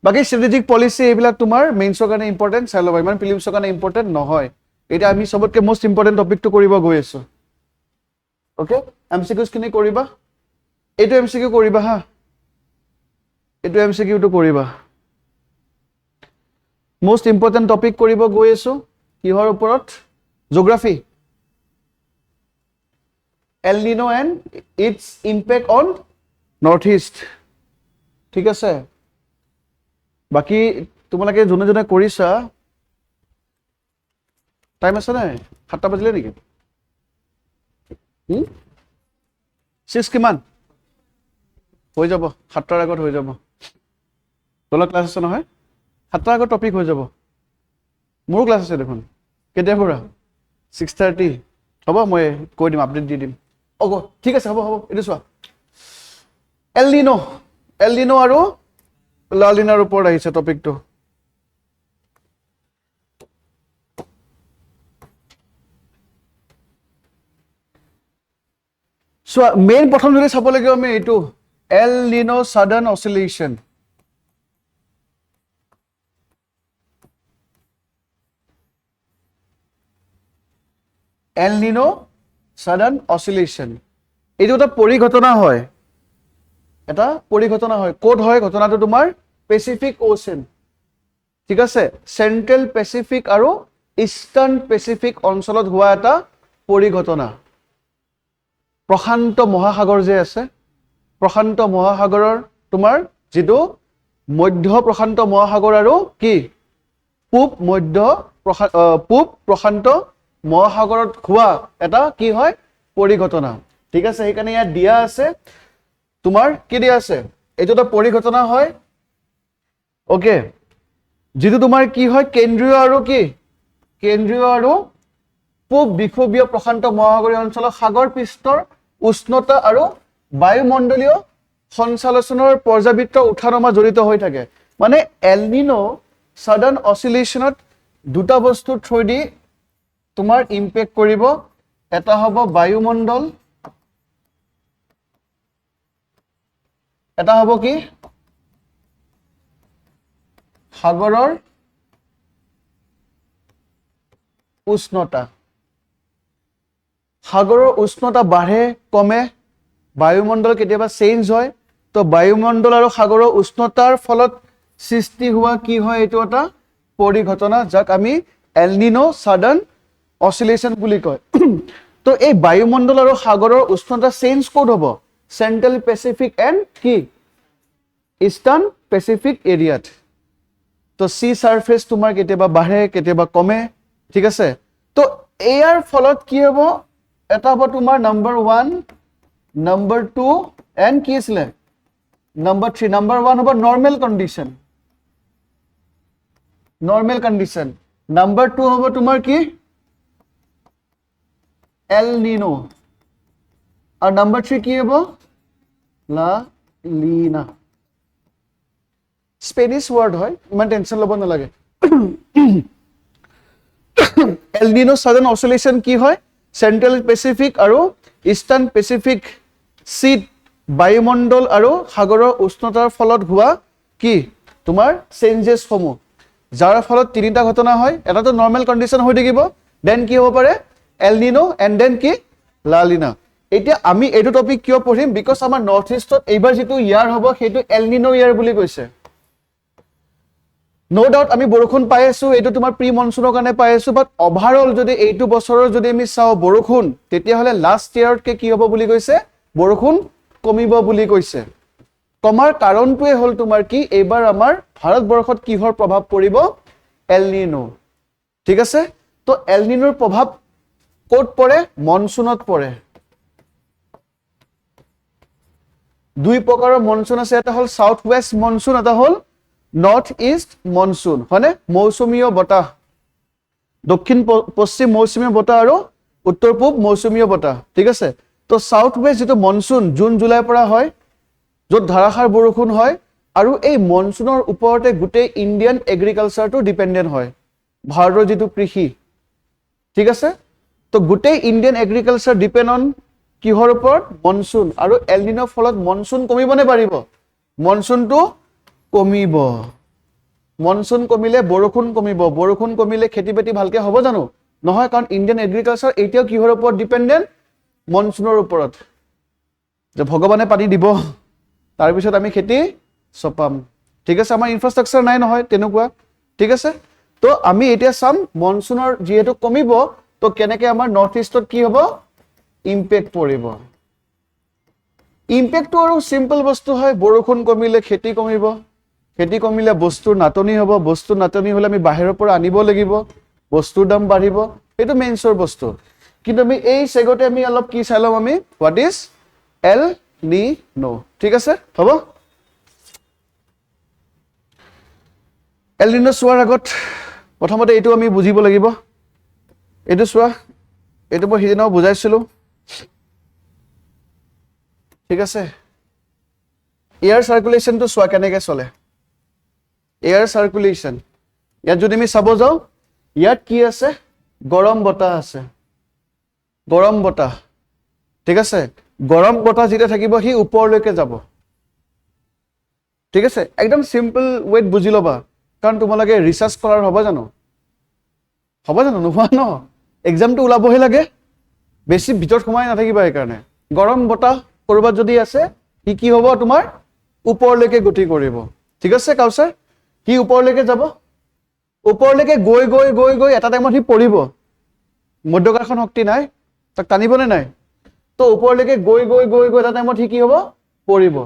বাকী ষ্ট্ৰেটেজিক পলিচি এইবিলাক তোমাৰ মেইনছৰ কাৰণে ইম্পৰ্টেণ্ট, চাই ল'বা, ইমান প্ৰিলিমছৰ কাৰণে ইম্পৰ্টেণ্ট নহয়। এতিয়া আমি চবতকৈ মষ্ট ইম্পৰ্টেণ্ট টপিকটো কৰিব গৈ আছো, অ'কে। MCQখিনি কৰিবা, এইটো MCQ কৰিবা হা, এইটো MCQটো কৰিবা। মষ্ট ইম্পৰ্টেণ্ট টপিক কৰিব গৈ আছো, কিহৰ ওপৰত? Geography. El Nino and its impact on north east, ঠিক আছে। বাকী তোমালোকে যোনে যোনে কৰিছা, টাইম আছে নাই? 7টা বাজিলে নেকি? 6 কিমান? হৈ যাব, 7টাৰ আগত হৈ যাব। তোমালোকৰ ক্লাছ আছে নহয়, 7টাৰ আগত টপিক হৈ যাব। মোৰো ক্লাছ আছে দেখোন, কেতিয়াৰ পৰা? 6:30, হ'ব, মই কৈ দিম, আপডেট দি দিম। অ' ঠিক আছে, হ'ব হ'ব। এইটো চোৱা, এল নিনো আৰু লা নিনাৰ ওপৰত আহিছে টপিকটো। চোৱা, মেইন প্ৰথম যদি চাব লাগিব আমি এইটো এল নিনো ছাডেন অচিলেশ্যন। এল নিনো ছাডেন অচিলেশ্যন, এইটো এটা পৰিঘটনা হয়, এটা পৰিঘটনা হয়। ক'ত হয় ঘটনাটো? তোমাৰ পেচিফিক অ'চেন, ঠিক আছে, চেণ্ট্ৰেল পেচিফিক আৰু ইষ্টাৰ্ণ পেচিফিক অঞ্চলত হোৱা এটা পৰিঘটনা। প্ৰশান্ত মহাসাগৰ যে আছে, প্ৰশান্ত মহাসাগৰৰ তোমাৰ যিটো মধ্য প্ৰশান্ত মহাসাগৰ আৰু কি পূব প্ৰশান্ত মহাসাগৰত হোৱা এটা কি হয় পৰিঘটনা, ঠিক আছে। সেইকাৰণে ইয়াত দিয়া আছে তোমাৰ কি দিয়া আছে, এইটো এটা পৰিঘটনা হয়, অ'কে। যিটো তোমাৰ কি হয় কেন্দ্ৰীয় আৰু কি কেন্দ্ৰীয় আৰু পূব বিষুৱীয় প্ৰশান্ত মহাসাগৰীয় অঞ্চলৰ সাগৰ পৃষ্ঠৰ উষ্ণতা আৰু বায়ুমণ্ডলীয় সঞ্চালনৰ পৰ্যাবৃত্ত উঠা নমা জড়িত হৈ থাকে। মানে এল নিনো ছাডেন অচিলেশ্যনত দুটা বস্তুৰ থ্ৰুদি তোমাৰ ইম্পেক্ট কৰিব, এটা হ'ব বায়ুমণ্ডল, এটা হ'ব কি সাগৰৰ উষ্ণতা। সাগৰৰ উষ্ণতা বাঢ়ে কমে, বায়ুমণ্ডল কেতিয়াবা চেঞ্জ হয়, তো বায়ুমণ্ডল আৰু সাগৰৰ উষ্ণতাৰ ফলত সৃষ্টি হোৱা কি হয় এইটো এটা পৰিঘটনা যাক আমি এল নিনো সাডেন অসিলেশন বুলি কয় তো এই বায়ুমণ্ডল আৰু সাগৰৰ উষ্ণতা চেঞ্জ ক'ত হ'ব সেন্ট্ৰাল প্যাসিফিক এন্ড কি ইস্টাৰ্ন প্যাসিফিক এৰিয়াত তো সি সাৰফেস তোমাৰ কেতিয়াবা বাঢ়ে কেতিয়াবা কমে ঠিক আছে তো এয়াৰ ফলত কি হ'ব এটা হ'ব তোমাৰ নাম্বাৰ 1 নাম্বাৰ 2 এন্ড কি আছে নাম্বাৰ 3 নাম্বাৰ 1 হ'ব নৰমাল কন্ডিশন নাম্বাৰ 2 হ'ব তোমাৰ কি এল নিনো আৰু নাম্বাৰ 3 কি হ'ব লা লিনা স্পেনিশ ওয়ার্ড হয় ইমান টেনশন লব নালাগে এল নিনো সাডেন অসিলেশন কি হয় সেন্ট্রাল প্যাসিফিক আৰু ইস্টাৰ্ন প্যাসিফিক সিট বায়ুমণ্ডল আৰু সাগৰৰ উষ্ণতাৰ ফলত হোৱা কি তোমাৰ চেঞ্জেছ সমূহ যাৰ ফলত তিনিটা ঘটনা হয় এটাটো নৰমাল কন্ডিশন হৈ থাকিব দেন কি হ'ব পাৰে এল নিনো এন্ড দেন কি লা লিনা এতিয়া আমি এইটো টপিক কিয় পঢ়িম বিকজ আমাৰ নৰ্থ ইষ্টত এইবাৰ যেটো ইয়াৰ হ'ব সেইটো এল নিনো ইয়াৰ বুলি কৈছে নো ডাউট আমি বৰষুণ পাই আছো এইটো তোমাৰ প্ৰি মনসুনৰ কাৰণে পাই আছো বাট ওভাৰঅল যদি এইটো বছৰৰ যদি আমি চাও বৰষুণ তেতিয়া হলে লাষ্ট ইয়াৰতকে কি হ'ব বুলি কৈছে বৰষুণ কমিব বুলি কৈছে কমাৰ কাৰণটোৱে হল তোমাৰ কি এইবাৰ আমাৰ ভাৰতবৰ্ষত কিহৰ প্ৰভাৱ পৰিব এল নিনো ঠিক আছে তো এল নিনোৰ প্ৰভাৱ ক'ত পৰে মনসুনত পৰে দুই প্ৰকাৰৰ মনসুন আছে এটা হল সাউথ ওয়েস্ট মনসুন এটা হল নৰ্থ ইস্ট মনসুন হয়নে মৌসুমীয় বতাহ দক্ষিণ পশ্চিম মৌসুমীয় বতাহ আৰু উত্তৰ পূব মৌসুমীয় বতাহ ঠিক আছে তো সাউথ ওয়েস্ট যেটো মনসুন জুন জুলাই পৰা হয় যত ধাৰাসাৰ বৰষুণ হয় আৰু এই মনসুনৰ ওপৰতে গোটেই ইন্ডিয়ান এগ্ৰিকালচাৰটো ডিপেন্ডেন্ট হয় ভাৰতৰ যেটো কৃষি ঠিক আছে তো গোটেই ইন্ডিয়ান এগ্ৰিকালচাৰ ডিপেন্ড অন কিহৰ ওপৰত মনসুন আৰু এল নিনোৰ ফলত মনসুন কমিব নে বাঢ়িব মনসুনটো কমিব মনসুন কমিলে বৰষুণ কমিলে খেতি বাতি ভালকে হ'ব জানো নহয় কাৰণ ইন্ডিয়ান এগ্ৰিকালচাৰ এতিয়াও কিহৰ ওপৰত ডিপেন্ডেন্ট মনসুনৰ ওপৰত যে ভগৱানে পানী দিব তাৰ পিছত আমি খেতি চপাম ঠিক আছে আমাৰ ইনফ্ৰাষ্ট্ৰাকচাৰ নাই নহয় তেনেকুৱা ঠিক আছে তো আমি এতিয়া চাম মনসুনৰ যেহেতু কমিব তো কেনেকৈ আমাৰ নৰ্থ ইষ্টত কি হ'ব ইম্পেক্ট পৰিব ইম্পেক্টটো আৰু সিম্পল বস্তু হয় বৰষুণ কমিলে খেতি কমিব খেতি কমিলে বস্তুৰ নাটনি হ'ব বস্তুৰ নাটনি হলে আমি বাহিৰৰ পৰা আনিব লাগিব বস্তুৰ দাম বাঢ়িব এটো মেইনছৰ বস্তু কিন্তু আমি এই সেগতে আমি অলপ কি চাইলাম আমি হোৱাট ইজ এল নিনো ঠিক আছে হ'ব এল নিনো চোৱাৰ আগত প্ৰথমতে এইটো আমি বুজিব লাগিব এইটো চোৱা এইটো মই হিদিনাও বুজাইছিলো ঠিক আছে এয়াৰ সাৰ্কুলেশনটো চোৱা কেনেকৈ চলে এয়াৰ সাৰ্কুলেশন ইয়াত যদি আমি চাব যাও ইয়াত কি আছে গৰম বতাহ আছে গৰম বতাহ ঠিক আছে গৰম বতাহ যেটা থাকিব হি ওপৰলৈকে যাব ঠিক আছে একদম সিম্পল ওয়েট বুজি লবা কাৰণ তোমালোকে ৰিসাৰ্চ কৰাৰ হ'ব জানো নোহোৱা ন এক্সামটো ওলাবহে লাগে বেছি ভিতৰত সোমাই নাথাকিবা এই কাৰণে গৰম বতাহ কৰবাত যদি আছে হি কি হ'ব তোমাৰ ওপৰলৈকে গতি কৰিব ঠিক আছে কাউসাৰ কি ওপৰলৈকে যাব ওপৰলৈকে গৈ এটা টাইমত হি পৰিব মধ্যকাৰখন শক্তি নাই তাক টানিবনে নাই তো ওপৰলৈকে গৈ এটা টাইমত হি কি হ'ব পৰিব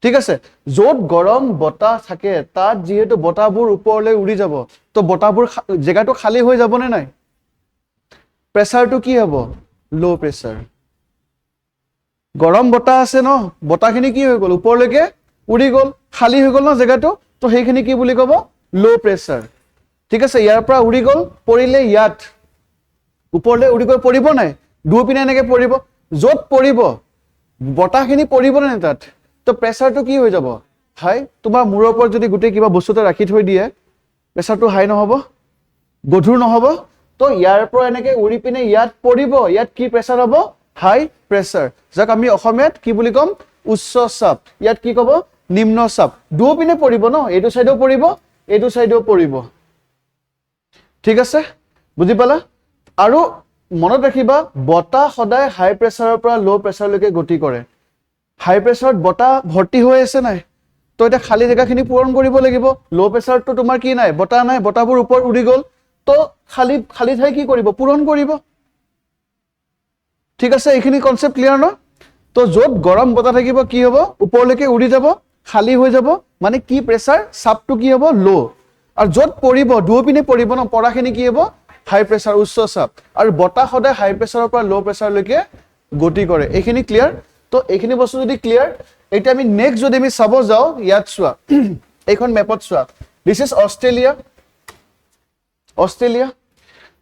ঠিক আছে যত গৰম বতাহ থাকে তাত যেহেতু বতাহবোৰ ওপৰলৈ উৰি যাব তো বতাহবোৰ জেগাটো খালি হৈ যাব নে নাই প্ৰেসাৰটো কি হ'ব লো প্ৰেসাৰ গৰম বতাহ আছে ন বতাহখিনি কি হৈ গ'ল ওপৰলৈকে উৰি গ'ল খালি হৈ গ'ল ন জেগাটো তো সেইখিনি কি বুলি ক'ব লো প্ৰেসাৰ ঠিক আছে ইয়াৰ পৰা উৰি গ'ল পৰিলে ইয়াত ওপৰলৈ উৰি গৈ পৰিব নাই দুপিনে এনেকৈ পৰিব যত পৰিব বতাহখিনি পৰিব নাই তাত তো প্ৰেসাৰটো কি হৈ যাব হাই তোমাৰ মূৰৰ ওপৰত যদি গোটেই কিবা বস্তুতে ৰাখি থৈ দিয়ে প্ৰেসাৰটো হাই নহব গধুৰ নহব তো ইয়াৰ পৰা এনেকৈ উৰি পিনে ইয়াত পৰিব ইয়াত কি প্ৰেসাৰ হ'ব হাই প্ৰেসাৰ যাক আমি অসমীয়াত কি বুলি কম উচ্চ চাপ ইয়াত কি ক'ব নিম্ন চাপ দুপিনে পৰিব ন এইটো সাইডেও পৰিব এইটো সাইডেও পৰিব ঠিক আছে বুজি পালা আৰু মনত ৰাখিবা বতাহ সদায় হাই প্ৰেসাৰৰ পৰা লো প্ৰেসাৰলৈকে গতি কৰে হাই প্ৰেছাৰত বতাহ ভৰ্তি হৈ আছে নাই, তো এতিয়া খালী জেগাখিনি পূৰণ কৰিব লাগিব। ল' প্ৰেছাৰতটো তোমাৰ কি নাই, বতাহ নাই, বতাহবোৰ ওপৰত উৰি গ'ল, তো খালী ঠাই কি কৰিব, পূৰণ কৰিব। ঠিক আছে, এইখিনি কনচেপ্ট ক্লিয়াৰ ন? তো য'ত গৰম বতাহ থাকিব কি হ'ব, ওপৰলৈকে উৰি যাব, খালী হৈ যাব, মানে কি প্ৰেছাৰ, চাপটো কি হ'ব, ল'। আৰু য'ত পৰিব, দুয়োপিনে পৰিব ন, পৰাখিনি কি হ'ব, হাই প্ৰেছাৰ, উচ্চ চাপ। আৰু বতাহ সদায় হাই প্ৰেছাৰৰ পৰা ল' প্ৰেছাৰলৈকে গতি কৰে। এইখিনি ক্লিয়াৰ? তো এইখিনি বস্তু যদি ক্লিয়াৰ, এতিয়া আমি নেক্সট যদি আমি চাব যাওঁ, ইয়াত চোৱা, এইখন মেপত চোৱা, দিছ ইজ অষ্ট্ৰেলিয়া, অষ্ট্ৰেলিয়া।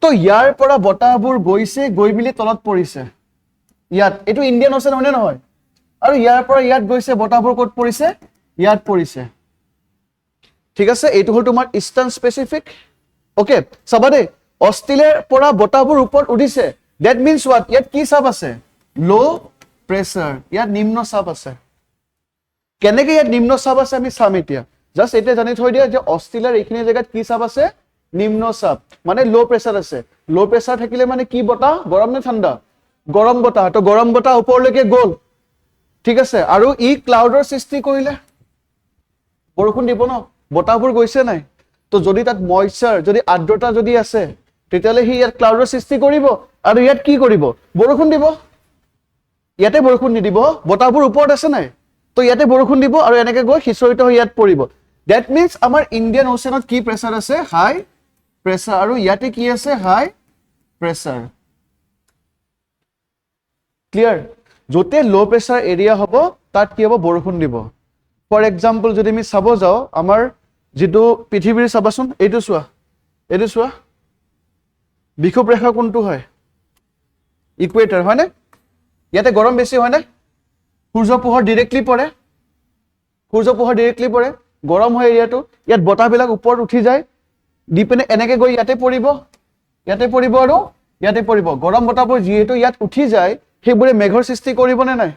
তো ইয়াৰ পৰা বতাহবোৰ গৈছে, গৈ মেলি তলত পৰিছে ইয়াত, এইটো ইণ্ডিয়ান অ'চেন হয়নে নহয়? আৰু ইয়াৰ পৰা ইয়াত গৈছে, বতাহবোৰ ক'ত পৰিছে, ইয়াত পৰিছে। ঠিক আছে, এইটো হ'ল তোমাৰ ইষ্টাৰ্ণ স্পেচিফিক। অ'কে, চাবা দেই, অষ্ট্ৰেলিয়াৰ পৰা বতাহবোৰ ওপৰত উঠিছে, ডেট মিনছ হোৱাট, ইয়াত কি চাপ আছে, ল' প্ৰেছাৰ, ইয়াত নিম্ন চাপ আছে। কেনেকে ইয়াত নিম্ন চাপ আছে আমি চাম এতিয়া। জাষ্ট এতিয়া জানি থৈ দিয়া যে অষ্ট্ৰেলিয়াৰ এইখিনি জেগাত কি চাপ আছে, নিম্ন চাপ, মানে ল' প্ৰেছাৰ আছে। ল' প্ৰেছাৰ থাকিলে মানে কি বতাহ, গৰম নে ঠাণ্ডা, গৰম বতাহ। তো গৰম বতাহ ওপৰলৈকে গ'ল, ঠিক আছে, আৰু ই ক্লাউডৰ সৃষ্টি কৰিলে, বৰষুণ দিব ন, বতাহবোৰ গৈছে নাই। তো যদি তাত মইশ্চাৰ, যদি আৰ্দ্ৰতা যদি আছে, তেতিয়াহ'লে সি ইয়াত ক্লাউডৰ সৃষ্টি কৰিব, আৰু ইয়াত কি কৰিব, বৰষুণ দিব। ইয়াতে বৰষুণ নিদিব, বতাহবোৰ ওপৰত আছে নাই, তো ইয়াতে বৰষুণ দিব, আৰু এনেকে গৈ সিঁচৰিত হৈ ইয়াত পৰিব। ডেট মিনছ আমাৰ ইণ্ডিয়ান অ'চেনত কি প্ৰেছাৰ আছে, হাই প্ৰেছাৰ, আৰু ইয়াতে কি আছে, হাই প্ৰেছাৰ। ক্লিয়াৰ? য'তে ল' প্ৰেছাৰ এৰিয়া হ'ব, তাত কি হ'ব, বৰষুণ দিব। ফৰ এক্সাম্পল যদি আমি চাব যাওঁ, আমাৰ যিটো পৃথিৱীৰ, চাবাচোন এইটো চোৱা, এইটো চোৱা, বিষুৱ ৰেখা কোনটো হয়, ইকুৱেটাৰ হয়নে? ইয়াতে গৰম বেছি হয়নে? সূৰ্য পোহৰ ডিৰেক্টলি পৰে, সূৰ্য পোহৰ ডিৰেক্টলি পৰে, গৰম হয় এৰিয়াটো, ইয়াত বতাহবিলাক ওপৰত উঠি যায়, দি পিনে এনেকে গৈ ইয়াতে পৰিব, ইয়াতে পৰিব, আৰু ইয়াতে পৰিব। গৰম বতাহবোৰ যিহেতু ইয়াত উঠি যায়, সেইবোৰে মেঘৰ সৃষ্টি কৰিবনে নাই?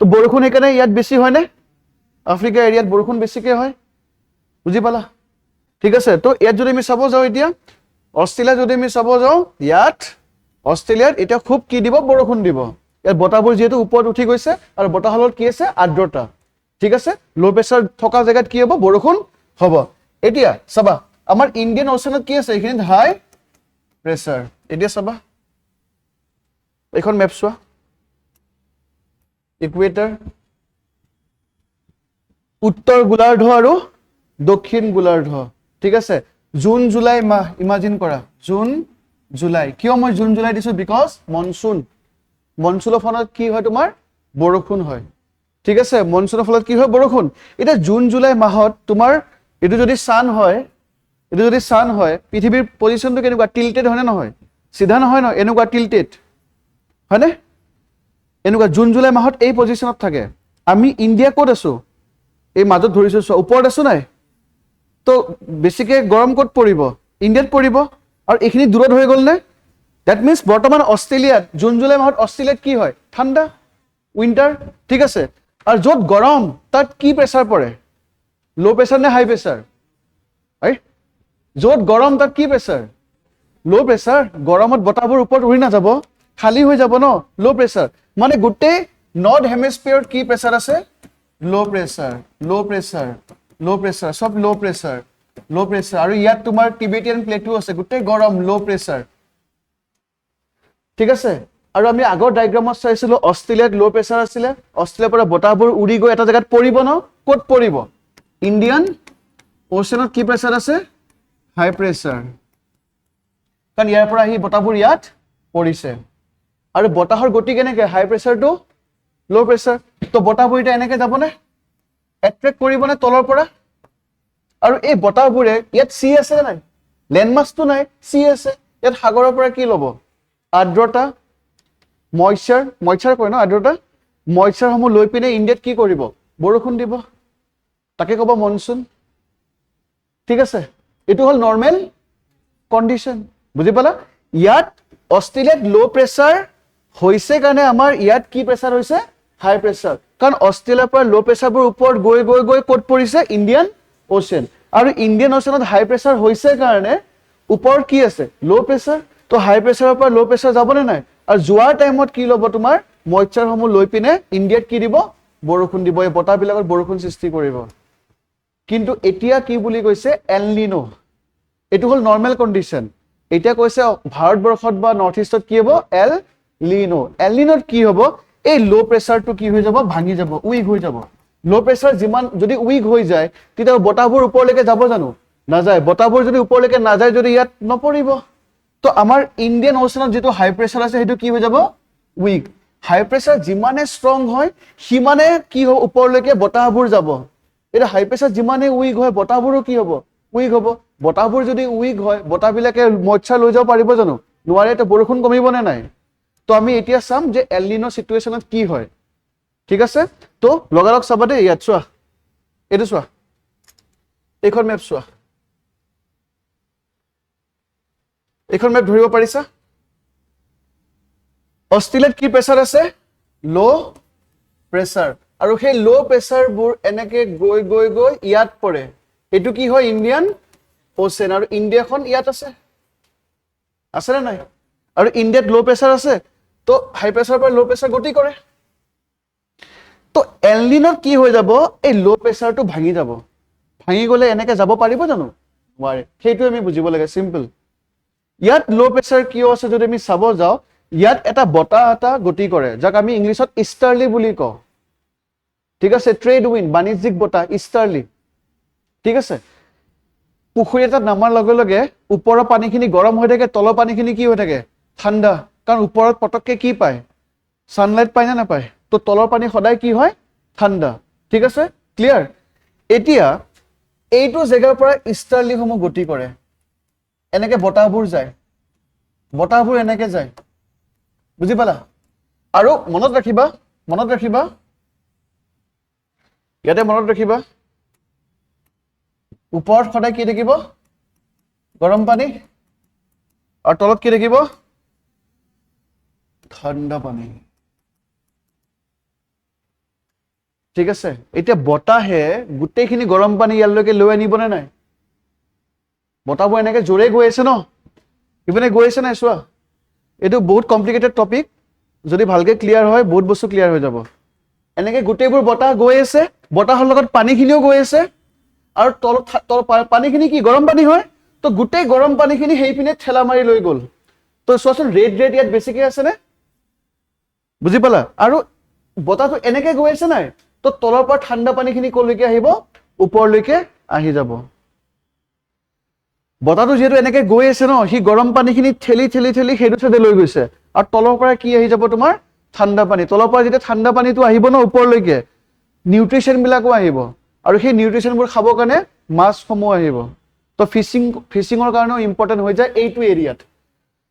তো বৰষুণ সেইকাৰণে ইয়াত বেছি হয়নে? আফ্ৰিকা এৰিয়াত বৰষুণ বেছিকে হয়, বুজি পালা? ঠিক আছে, তো ইয়াত যদি আমি চাব যাওঁ এতিয়া, অষ্ট্ৰেলিয়া যদি আমি চাব যাওঁ, ইয়াত অষ্ট্ৰেলিয়াত এতিয়া খুব কি দিব, বৰষুণ দিব। ইয়াত বতাহবোৰ যিহেতু ওপৰত উঠি গৈছে, আৰু বতাহত কি আছে, আৰ্দ্ৰতা। ঠিক আছে, ল' প্ৰেছাৰ থকা জেগাত কি হ'ব, বৰষুণ হ'ব। এতিয়া চাবা, আমাৰ ইণ্ডিয়ান অ'চেনত কি আছে, এইখিনিত হাই প্ৰেছাৰ। এতিয়া চাবা, এইখন মেপ চোৱা, ইকুৱেটাৰ, উত্তৰ গোলাৰ্ধ আৰু দক্ষিণ গোলাৰ্ধ। ঠিক আছে, জুন জুলাই মাহ ইমাজিন কৰা, জুন জুলাই। কিয় মই জুন জুলাই দিছো, বিকজ মনচুন, মনচুনৰ ফলত কি হয়, তোমাৰ বৰষুণ হয়। ঠিক আছে, মনচুনৰ ফলত কি হয়, বৰষুণ। এতিয়া জুন জুলাই মাহত তোমাৰ এইটো যদি চান হয়, এইটো যদি চান হয়, পৃথিৱীৰ পজিশ্যনটো কেনেকুৱা, টিল্টেড হয়নে নহয়, চিধা নহয় ন, এনেকুৱা টিল্টেড হয়নে, এনেকুৱা। জুন জুলাই মাহত এই পজিশ্যনত থাকে। আমি ইণ্ডিয়া ক'ত আছো, এই মাজত ধৰিছো, ওপৰত আছো নাই, তো বেছিকে গৰম ক'ত পৰিব, ইণ্ডিয়াত পৰিব, আৰু এইখিনি দূৰত হৈ গ'ল নে? ডেট মিনছ বৰ্তমান অষ্ট্ৰেলিয়াত জুন জুলাই মাহত অষ্ট্ৰেলিয়াত কি হয়, ঠাণ্ডা, উইণ্টাৰ। ঠিক আছে, আৰু য'ত গৰম তাত কি প্ৰেছাৰ পৰে, ল' প্ৰেছাৰ নে হাই প্ৰেছাৰ, য'ত গৰম তাত কি প্ৰেছাৰ, ল' প্ৰেছাৰ। গৰমত বতাহবোৰ ওপৰত উৰি নাযাব, খালী হৈ যাব ন, ল' প্ৰেছাৰ। মানে গোটেই নৰ্থ হেমিস্ফিয়াৰত কি প্ৰেছাৰ আছে, ল' প্ৰেছাৰ, ল' প্ৰেছাৰ, ল' প্ৰেছাৰ, চব ল' প্ৰেছাৰ, ল' প্ৰেছাৰ। আৰু ইয়াত তোমাৰ টিবেটিয়ান প্লেটো আছে, গোটেই গৰম, ল' প্ৰেছাৰ। ঠিক আছে, আৰু আমি আগৰ ডায়েগ্ৰামত চাইছিলো অষ্ট্ৰেলিয়াত ল' প্ৰেছাৰ আছিলে, অষ্ট্ৰেলিয়াৰ পৰা বতাহবোৰ উৰি গৈ এটা জেগাত পৰিব ন, ক'ত পৰিব, ইণ্ডিয়ান অ'চেনত কি প্ৰেছাৰ আছে, হাই প্ৰেছাৰ, কাৰণ ইয়াৰ পৰা আহি বতাহবোৰ ইয়াত পৰিছে। আৰু বতাহৰ গতি কেনেকে, হাই প্ৰেছাৰটো ল' প্ৰেছাৰ, তো বতাহবোৰ এতিয়া এনেকে যাবনে, এট্ৰেক্ট কৰিবনে তলৰ পৰা। আৰু এই বতাহবোৰে ইয়াত চি আছে নাই, লেণ্ড মাছটো নাই, চি আছে, ইয়াত সাগৰৰ পৰা কি ল'ব, আৰ্দ্ৰতা, মইশ্চাৰ, মইশ্চাৰ কয় ন আৰ্দ্ৰতা, মইশ্চাৰসমূহ লৈ পিনে ইণ্ডিয়াত কি কৰিব, বৰষুণ দিব, তাকে ক'ব মনচুন। ঠিক আছে, এইটো হ'ল নৰ্মেল কণ্ডিশ্যন, বুজি পালা? ইয়াত অষ্ট্ৰেলিয়াত ল' প্ৰেছাৰ হৈছে কাৰণে আমাৰ ইয়াত কি প্ৰেছাৰ হৈছে, হাই প্ৰেছাৰ, কাৰণ অষ্ট্ৰেলিয়াৰ পৰা ল' প্ৰেছাৰবোৰ ওপৰত গৈ গৈ গৈ ক'ত পৰিছে, ইণ্ডিয়ান অ'চেন। আৰু ইণ্ডিয়ান অ'চেনত হাই প্ৰেছাৰ হৈছে কাৰণে ওপৰত কি আছে, ল' প্ৰেছাৰ। তো হাই প্ৰেছাৰৰ পৰা ল' প্ৰেছাৰ যাবনে নাই, আৰু যোৱাৰ টাইমত কি ল'ব, তোমাৰ মইশ্চাৰসমূহ লৈ পিনে ইণ্ডিয়াত কি দিব, বৰষুণ দিব, এই বতাহবিলাকত বৰষুণ সৃষ্টি কৰিব। কিন্তু এতিয়া কি বুলি কৈছে এল নিনো, এইটো হ'ল নৰ্মেল কণ্ডিশ্যন। এতিয়া কৈছে ভাৰতবৰ্ষত বা নৰ্থ ইষ্টত কি হ'ব এল লিনো। এল লিনোত কি হ'ব, এই ল' প্ৰেচাৰটো কি হৈ যাব, ভাঙি যাব, উইক হৈ যাব। ল' প্ৰেচাৰ যিমান যদি উইক হৈ যায় তেতিয়া বতাহবোৰ ওপৰলৈকে যাব জানো, নাযায়। বতাহবোৰ যদি ওপৰলৈকে নাযায় যদি ইয়াত নপৰিব, তো আমাৰ ইণ্ডিয়ান অ'চেনত যিটো হাই প্ৰেচাৰ আছে সেইটো কি হৈ যাব, উইক। হাই প্ৰেচাৰ যিমানে ষ্ট্ৰং হয় সিমানে কি হ'ব, ওপৰলৈকে বতাহবোৰ যাব। এতিয়া হাই প্ৰেচাৰ যিমানে উইক হয় বতাহবোৰো কি হ'ব, উইক হ'ব। বতাহবোৰ যদি উইক হয় বতাহবিলাকে মইশ্চাৰ লৈ যাব পাৰিব জানো, নোৱাৰে। তো বৰষুণ কমিব নে নাই। তো আমি এতিয়া চাম যে এল নিনো চিটুৱেশ্যনত কি হয়, ঠিক আছে। তো লগালগ চাবা দেই, ইয়াত চোৱা, এইটো চোৱা, এইখন মেপ চোৱা, এইখন মেপ ধৰিব পাৰিছা। অষ্ট্ৰেলিয়াত কি প্ৰেচাৰ আছে, ল' প্ৰেচাৰ, আৰু সেই ল' প্ৰেচাৰবোৰ এনেকে গৈ গৈ গৈ ইয়াত পৰে। এইটো কি হয় ইণ্ডিয়ান অ'চেন, আৰু ইণ্ডিয়াখন ইয়াত আছে নে নাই। আৰু ইণ্ডিয়াত ল' প্ৰেচাৰ আছে, তো হাই প্ৰেচাৰৰ পৰা ল' প্ৰেচাৰ গতি কৰে। তো এল নিনোত কি হৈ যাব, এই ল' প্ৰেচাৰটো ভাঙি যাব। ভাঙি গ'লে এনেকে যাব পাৰিব জানো, নোৱাৰে। সেইটো আমি বুজিব লাগে, চিম্পল। ইয়াত ল' প্ৰেচাৰ কিয় আছে যদি আমি চাব যাওঁ, ইয়াত এটা বতাহ এটা গতি কৰে যাক আমি ইংলিছত ইষ্টাৰ্লি বুলি কওঁ, ঠিক আছে। ট্ৰেড উইণ্ড, বাণিজ্যিক বতাহ, ইষ্টাৰ্লি, ঠিক আছে। পুখুৰী এটাত নামাৰ লগে লগে ওপৰৰ পানীখিনি গৰম হৈ থাকে, তলৰ পানীখিনি কি হৈ থাকে, ঠাণ্ডা। কাৰণ ওপৰত পটককে কি পায়, ছানলাইট পায় নে নাপায়। তো তলৰ পানী সদায় কি হয়, ঠাণ্ডা, ঠিক আছে, ক্লিয়াৰ। এতিয়া এইটো জেগাৰ পৰা ইষ্টাৰ্লিসমূহ গতি কৰে, এনেকে বতাহবোৰ যায়, বতাহবোৰ এনেকে যায়, বুজি পালা। আৰু মনত ৰাখিবা, ইয়াতে মনত ৰাখিবা, ওপৰত সদায় কি থাকিব, গৰম পানী, আৰু তলত কি থাকিব, ঠাণ্ডা পানী, ঠিক আছে। এতিয়া বতাহে গোটেইখিনি গৰম পানী ইয়ালৈকে লৈ আনিবনে নাই, বতাহবোৰ এনেকে জোৰে গৈ আছে ন, ইপিনে গৈ আছে নাই চোৱা। এইটো বহুত কমপ্লিকেটেড টপিক, যদি ভালকে ক্লিয়াৰ হয় বহুত বস্তু ক্লিয়াৰ হৈ যাব। এনেকে গোটেইবোৰ বতাহ গৈ আছে, বতাহৰ লগত পানীখিনিও গৈ আছে, আৰু তল পানীখিনি কি গৰম পানী হয়। তো গোটেই গৰম পানীখিনি সেইপিনে ঠেলা মাৰি লৈ গ'ল। তো চোৱাচোন ৰেড ইয়াত বেছিকে আছে নে, বুজি পালা। আৰু বতাহটো এনেকে গৈ আছে নাই, তো তলৰ পৰা ঠাণ্ডা পানীখিনি কলৈকে আহিব, ওপৰলৈকে আহি যাব। বতাহটো যিহেতু এনেকে গৈ আছে ন, সি গৰম পানীখিনি ঠেলি ঠেলি ঠেলি সেইটো চাইডে লৈ গৈছে, আৰু তলৰ পৰা কি আহি যাব তোমাৰ, ঠাণ্ডা পানী। তলৰ পৰা যেতিয়া ঠাণ্ডা পানীটো আহিব ন ওপৰলৈকে, নিউট্ৰিশ্যন বিলাকো আহিব, আৰু সেই নিউট্ৰিশ্যনবোৰ খাবৰ কাৰণে মাছসমূহ আহিব। তো ফিচিঙৰ কাৰণেও ইম্পৰ্টেণ্ট হৈ যায় এইটো এৰিয়াত।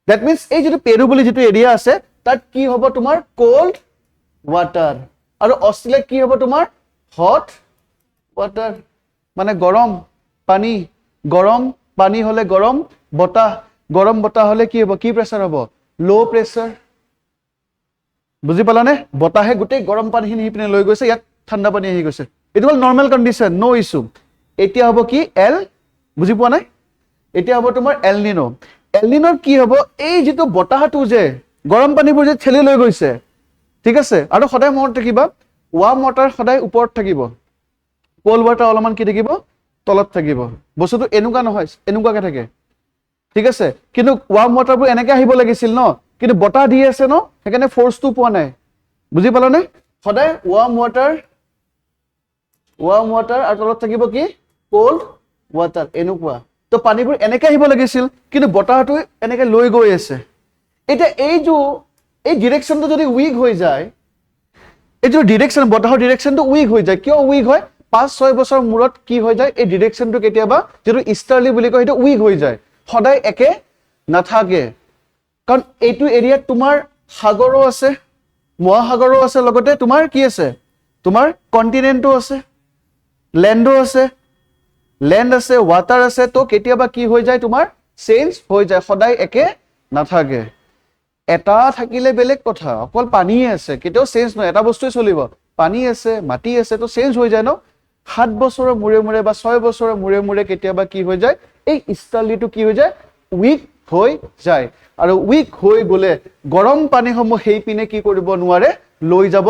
ডেট মিনছ এই যিটো পেৰু বুলি যিটো এৰিয়া আছে তাত কি হ'ব তোমাৰ কোল্ড ৱাটাৰ, আৰু অষ্ট্ৰেলিয়াত কি হ'ব তোমাৰ হট ৱাটাৰ, মানে গৰম পানী। গৰম পানী হলে গৰম বতাহ, গৰম বতাহ হলে কি হ'ব, কি প্ৰেচাৰ হ'ব, ল' প্ৰেচাৰ, বুজি পালানে। বতাহে গোটেই গৰম পানীখিনি সিপিনে লৈ গৈছে, ইয়াত ঠাণ্ডা পানী আহি গৈছে। এইটো হ'ল নৰ্মেল কণ্ডিশ্যন, ন' ইছ্যু। এতিয়া হ'ব কি এল, বুজি পোৱা নাই। এতিয়া হ'ব তোমাৰ এল নিনো। এল নিনোত কি হ'ব, এই যিটো বতাহটো যে গৰম পানীবোৰ যে ঠেলি লৈ গৈছে, ঠিক আছে। আৰু সদায় মনত ৰাখিবা, ৱাৰ্ম ৱাটাৰ সদায় ওপৰত থাকিব, কোল্ড ৱাটাৰ অলপমান কি থাকিব, তলত থাকিব। বস্তুটো এনেকুৱা নহয়, এনেকুৱাকে থাকে, ঠিক আছে। কিন্তু ৱাৰ্ম ৱাটাৰবোৰ এনেকে আহিব লাগিছিল ন, কিন্তু বতাহ দি আছে ন, সেইকাৰণে ফৰ্চটো পোৱা নাই, বুজি পালানে। সদায় ৱাৰ্ম ৱাটাৰ আৰু তলত থাকিব কি কোল্ড ৱাটাৰ, এনেকুৱা। তো পানীবোৰ এনেকে আহিব লাগিছিল, কিন্তু বতাহটো এনেকে লৈ গৈ আছে। এতিয়া এই ডিৰেকশ্যনটো যদি উইক হৈ যায়, এই যিটো ডিৰেকশ্যন, বতাহৰ ডিৰেকশ্যনটো উইক হৈ যায়, কিয় উইক হয়, 5-6 বছৰ মূৰত কি হৈ যায়, এই ডিৰেকশ্যনটো কেতিয়াবা যিটো ইষ্টাৰ্লি বুলি কয় সেইটো উইক হৈ যায়, সদায় একে নাথাকে। কাৰণ এইটো এৰিয়াত তোমাৰ সাগৰো আছে, মহাসাগৰো আছে, লগতে তোমাৰ কি আছে, তোমাৰ কণ্টিনেণ্টো আছে, লেণ্ডো আছে, ৱাটাৰ আছে। তো কেতিয়াবা কি হৈ যায়, তোমাৰ চেঞ্জ হৈ যায়, সদায় একে নাথাকে। এটা থাকিলে বেলেগ কথা, অকল পানীয়ে আছে কেতিয়াও চেঞ্জ নহয়, এটা বস্তুৱে চলিব, পানী আছে মাটি আছে, তো চেঞ্জ হৈ যায় ন। 7 বছৰৰ মূৰে মূৰে বা 6 বছৰৰ মূৰে মূৰে কেতিয়াবা কি হৈ যায়, এই ইষ্টাৰ্লিটো কি হৈ যায়, উইক হৈ যায়। আৰু উইক হৈ গলে গৰম পানীসমূহ সেই পিনে কি কৰিব নোৱাৰে, লৈ যাব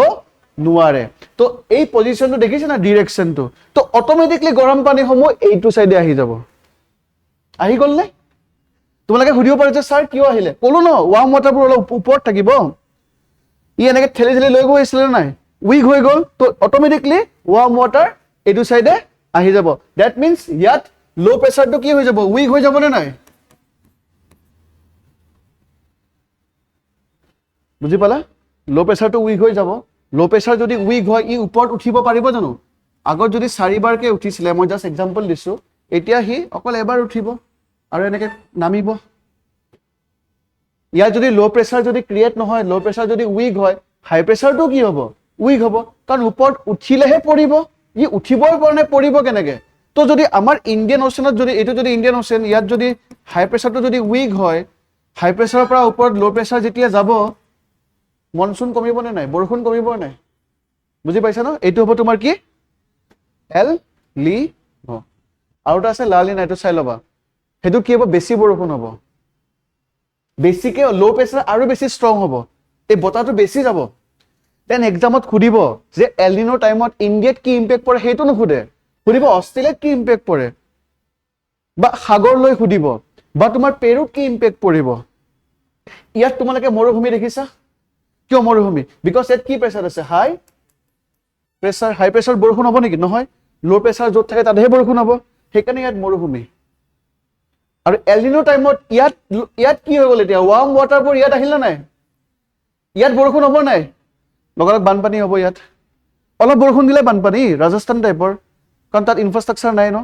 নোৱাৰে তো এই পজিশনটো দেখিছে না ডিৰেকশনটো তো অটোমেটিকলি গৰম পানীসমূহ এইটো সাইডে আহি যাব আহি গ'ল নে তোমালোকে সুধিব পাৰে যে স্যাৰ কিয় আহিলে ক'লো ন ৱাৰ্ম ৱাটাৰবোৰ অলপ ওপৰত থাকিব ই এনেকৈ ঠেলি ঠেলি লৈ গৈ আছিলে নাই উইক হৈ গ'ল তো অটোমেটিকলি ৱাৰ্ম ৱাটাৰ এইটো সাইডে আহি যাব দ্যাট মিন্স ইয়াত লো প্ৰেছাৰটো কি হৈ যাব উইক হৈ যাব নে নাই বুজি পালা লো প্ৰেছাৰটো উইক হৈ যাব লো প্ৰেছাৰ যদি উইক হয় ই ওপৰত উঠিব পাৰিব জানো আগত যদি 4 বাৰকে উঠিছিলে মই জাস্ট এক্সাম্পল দিছো এতিয়া হি অকল এবাৰ উঠিব আৰু এনেকৈ নামিব ইয়াত যদি লো প্ৰেছাৰ যদি ক্ৰিয়েট নহয় লো প্ৰেছাৰ যদি উইক হয় হাই প্ৰেছাৰটো কি হ'ব উইক হ'ব কাৰণ ওপৰত উঠিলেহে পৰিব ই উঠিবই পৰা নাই পৰিব কেনেকৈ তো যদি আমাৰ ইণ্ডিয়ান অ'চেনত যদি এইটো যদি ইণ্ডিয়ান অ'চেন ইয়াত যদি হাই প্ৰেছাৰটো যদি উইক হয় হাই প্ৰেছাৰৰ পৰা ওপৰত লো প্ৰেছাৰ যেতিয়া যাব মনসুন কমিব নে নাই বৰষুণ কমিব নাই বুজি পাইছা ন এইটো হ'ব তোমাৰ কি এল লি ন আৰু এটা আছে লালিনা এইটো চাই ল'বা সেইটো কি হ'ব বেছি বৰষুণ হ'ব বেছিকে লো প্ৰেছাৰ আৰু বেছি ষ্ট্ৰং হ'ব এই বতাহটো বেছি যাব দেন এক্সামত সুধিব যে এলনিনৰ টাইমত ইণ্ডিয়াত কি ইম্পেক্ট পৰে সেইটো নুসুধে সুধিব অষ্ট্ৰেলিয়াত কি ইম্পেক্ট পৰে বা সাগৰলৈ সুধিব বা তোমাৰ পেৰুত কি ইম্পেক্ট পৰিব ইয়াত তোমালোকে মৰুভূমি দেখিছা কিয় মৰুভূমি বিকজ ইয়াত কি প্ৰেছাৰ আছে হাই প্ৰেছাৰ বৰষুণ হ'ব নেকি নহয় লো প্ৰেছাৰ য'ত থাকে তাতেহে বৰষুণ হ'ব সেইকাৰণে ইয়াত মৰুভূমি আৰু এলনিনৰ টাইমত ইয়াত কি হৈ গ'ল এতিয়া ৱাৰ্ম ৱাটাৰবোৰ ইয়াত আহিল নে নাই ইয়াত বৰষুণ হ'ব নাই লগালগ বানপানী হ'ব ইয়াত অলপ বৰষুণ দিলে বানপানী ৰাজস্থান টাইপৰ কাৰণ তাত ইনফ্ৰাষ্ট্ৰাকচাৰ নাই ন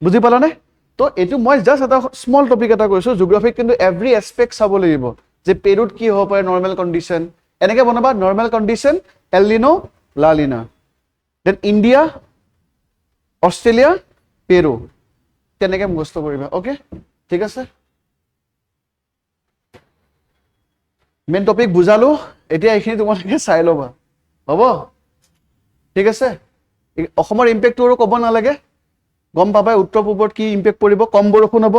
বুজি পালানে তো এইটো মই জাষ্ট এটা স্মল টপিক এটা কৈছোঁ জিঅ'গ্ৰাফিক কিন্তু এভৰি এছপেক্ট চাব লাগিব যে পেৰুত কি হ'ব পাৰে নৰ্মেল কণ্ডিশ্যন এনেকৈ বনাবা normal condition El Nino La Nina then India Australia Peru তেনেকৈ মুখস্থ কৰিবা অ'কে ঠিক আছে মেইন টপিক বুজালো এতিয়া এইখিনি তোমালোকে চাই ল'বা হ'ব ঠিক আছে অসমৰ ইম্পেক্টটো আৰু ক'ব নালাগে গম পাবা উত্তৰ পূবত কি ইম্পেক্ট পৰিব কম বৰষুণ হ'ব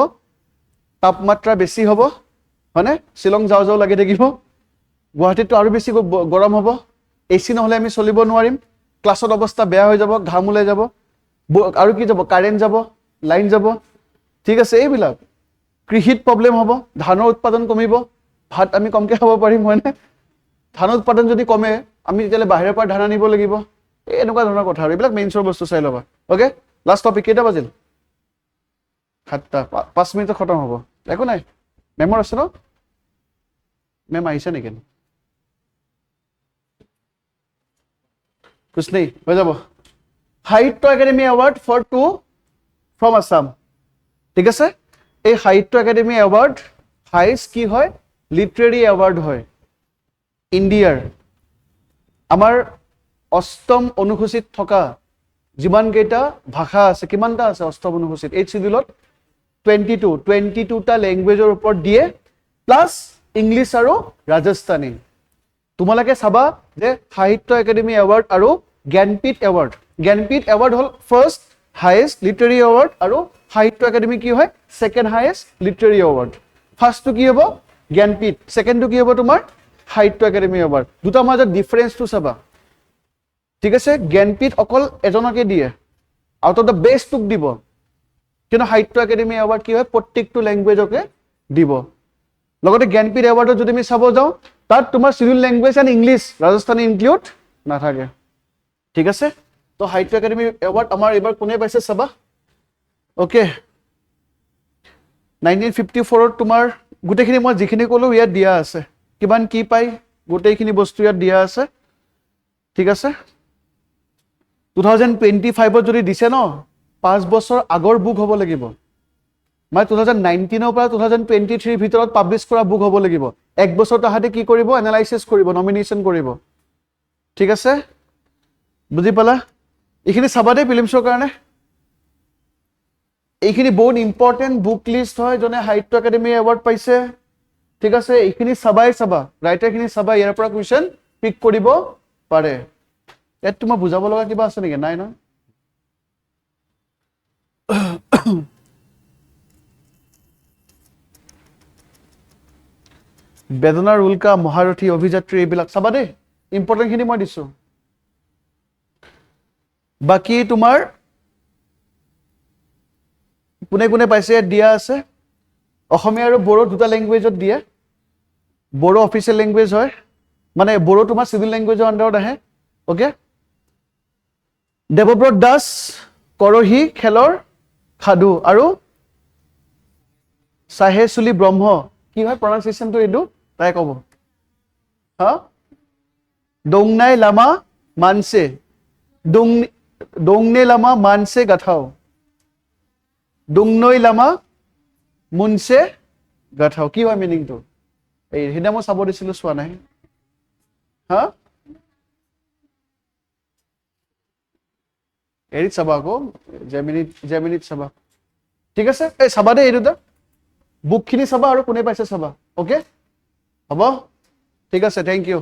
তাপমাত্ৰা বেছি হ'ব হয়নে শ্বিলং যাওঁ যাওঁ লাগি থাকিব গুৱাহাটীততো আৰু বেছি গৰম হ'ব এচি নহ'লে আমি চলিব নোৱাৰিম ক্লাছত অৱস্থা বেয়া হৈ যাব ঘাম ওলাই যাব আৰু কি যাব কাৰেণ্ট যাব লাইন যাব ঠিক আছে এইবিলাক কৃষিত প্ৰব্লেম হ'ব ধানৰ উৎপাদন কমিব ভাত আমি কমকৈ খাব পাৰিম হয়নে ধানৰ উৎপাদন যদি কমে আমি তেতিয়াহ'লে বাহিৰৰ পৰা ধান আনিব লাগিব এই এনেকুৱা ধৰণৰ কথা আৰু এইবিলাক মেইনছৰ বস্তু চাই ল'বা অ'কে লাষ্ট টপিক কেইটা বাজিল 7টা 5 মিনিটত খতম হ'ব একো নাই মেমৰ আছে ন মেম আহিছে নেকি कुछ नहीं হৈ যাব Sahitya Akademi award for 2 from Assam ঠিক আছে এই সাহিত্য একাডেমি এৱাৰ্ড হাইষ্ট কি হয় লিটাৰেৰী এৱাৰ্ড হয় ইণ্ডিয়াৰ আমাৰ অষ্টম অনুসূচিত থকা যিমান কেইটা ভাষা আছে কিমানটা আছে অষ্টম অনুসূচিত 8 শিডিউলত 22টা লেংগুৱেজৰ ওপৰত দিয়ে প্লাছ ইংলিছ আৰু ৰাজস্থানী তোমালোকে চাবা যে সাহিত্য একাডেমি এৱাৰ্ড আৰু জ্ঞানপীঠ এৱাৰ্ড হ'ল ফাৰ্ষ্ট হাইয়েষ্ট লিটাৰেৰী এৱাৰ্ড আৰু সাহিত্য একাডেমি কি হয় ছেকেণ্ড হাইয়েষ্ট লিটাৰেৰী এৱাৰ্ড ফাৰ্ষ্টটো কি হ'ব জ্ঞানপীঠ ছেকেণ্ডটো কি হ'ব তোমাৰ সাহিত্য একাডেমি এৱাৰ্ড দুটাৰ মাজত ডিফাৰেঞ্চটো চাবা ঠিক আছে জ্ঞানপীঠ অকল এজনকে দিয়ে আউট অফ দ্য বেষ্টটোক দিব কিন্তু সাহিত্য একাডেমি এৱাৰ্ড কি হয় প্ৰত্যেকটো লেংগুৱেজকে দিব লগতে জ্ঞানপীঠ এৱাৰ্ডত যদি আমি চাব যাওঁ তাত তোমাৰ schedule language and English Rajasthani include নাথাকে ঠিক আছে তো সাহিত্য একাডেমি এৱাৰ্ড আমাৰ এইবাৰ কোনে পাইছে চাবা অ'কে 1954ত তোমাৰ গোটেইখিনি মই যিখিনি ক'লো ইয়াত দিয়া আছে কিমান কি পাই গোটেইখিনি বস্তু ইয়াত দিয়া আছে ঠিক আছে 2025ত যদি দিছে ন 5 বছৰ আগৰ বুক হ'ব লাগিব মানে 2019ৰ পৰা 2023 ভিতৰত পাব্লিছ কৰা বুক হ'ব লাগিব এক বছৰ তাহাঁতে কি কৰিব এনালাইচিছ কৰিব নমিনেশ্যন কৰিব ঠিক আছে বুজি পালা এইখিনি চাবা দেই ফিল্মছৰ কাৰণে এইখিনি বহুত ইম্পৰ্টেণ্ট বুক লিষ্ট হয় যোনে সাহিত্য একাডেমি এৱাৰ্ড পাইছে ঠিক আছে এইখিনি চাবা ৰাইটাৰখিনি চাবা ইয়াৰ পৰা কুৱেশ্যন পিক কৰিব পাৰে ইয়াত তোমাৰ বুজাব লগা কিবা আছে নেকি নাই ন বেদনাৰ উল্কা মহাৰথী অভিযাত্ৰী এইবিলাক চাবা দেই ইম্পৰ্টেণ্টখিনি মই দিছোঁ। বাকী তোমাৰ কোনে কোনে পাইছে ইয়াত দিয়া আছে। অসমীয়া আৰু বড়ো দুটা লেংগুৱেজত দিয়ে। বড়ো অফিচিয়েল লেংগুৱেজ হয়, মানে বড়ো তোমাৰ চিভিল লেংগুৱেজৰ আণ্ডাৰত আহে। অ'কে, দেৱব্ৰত দাস কৰহী খেলৰ সাধু আৰু চাহেচুলি ব্ৰহ্ম, কি হয় প্ৰনাউন্সিয়েশ্যনটো এইটো তাই ক'ব। হা, দংনাই লামা মানছে, দংনে লামা মানছে গাথাও, দুংনৈ লামা মুনছে গাথাও, কি হয় মিনিংটো? এই সেইদিনা মই চাব দিছিলোঁ, চোৱা নাই। হা, এৰিত চাবা আকৌ, জেমিনিত চাবা। ঠিক আছে, এই চাবা দেই এই দুটা বুকখিনি চাবা আৰু কোনে পাইছে চাবা। অ'কে, হ'ব, ঠিক আছে, থেংক ইউ।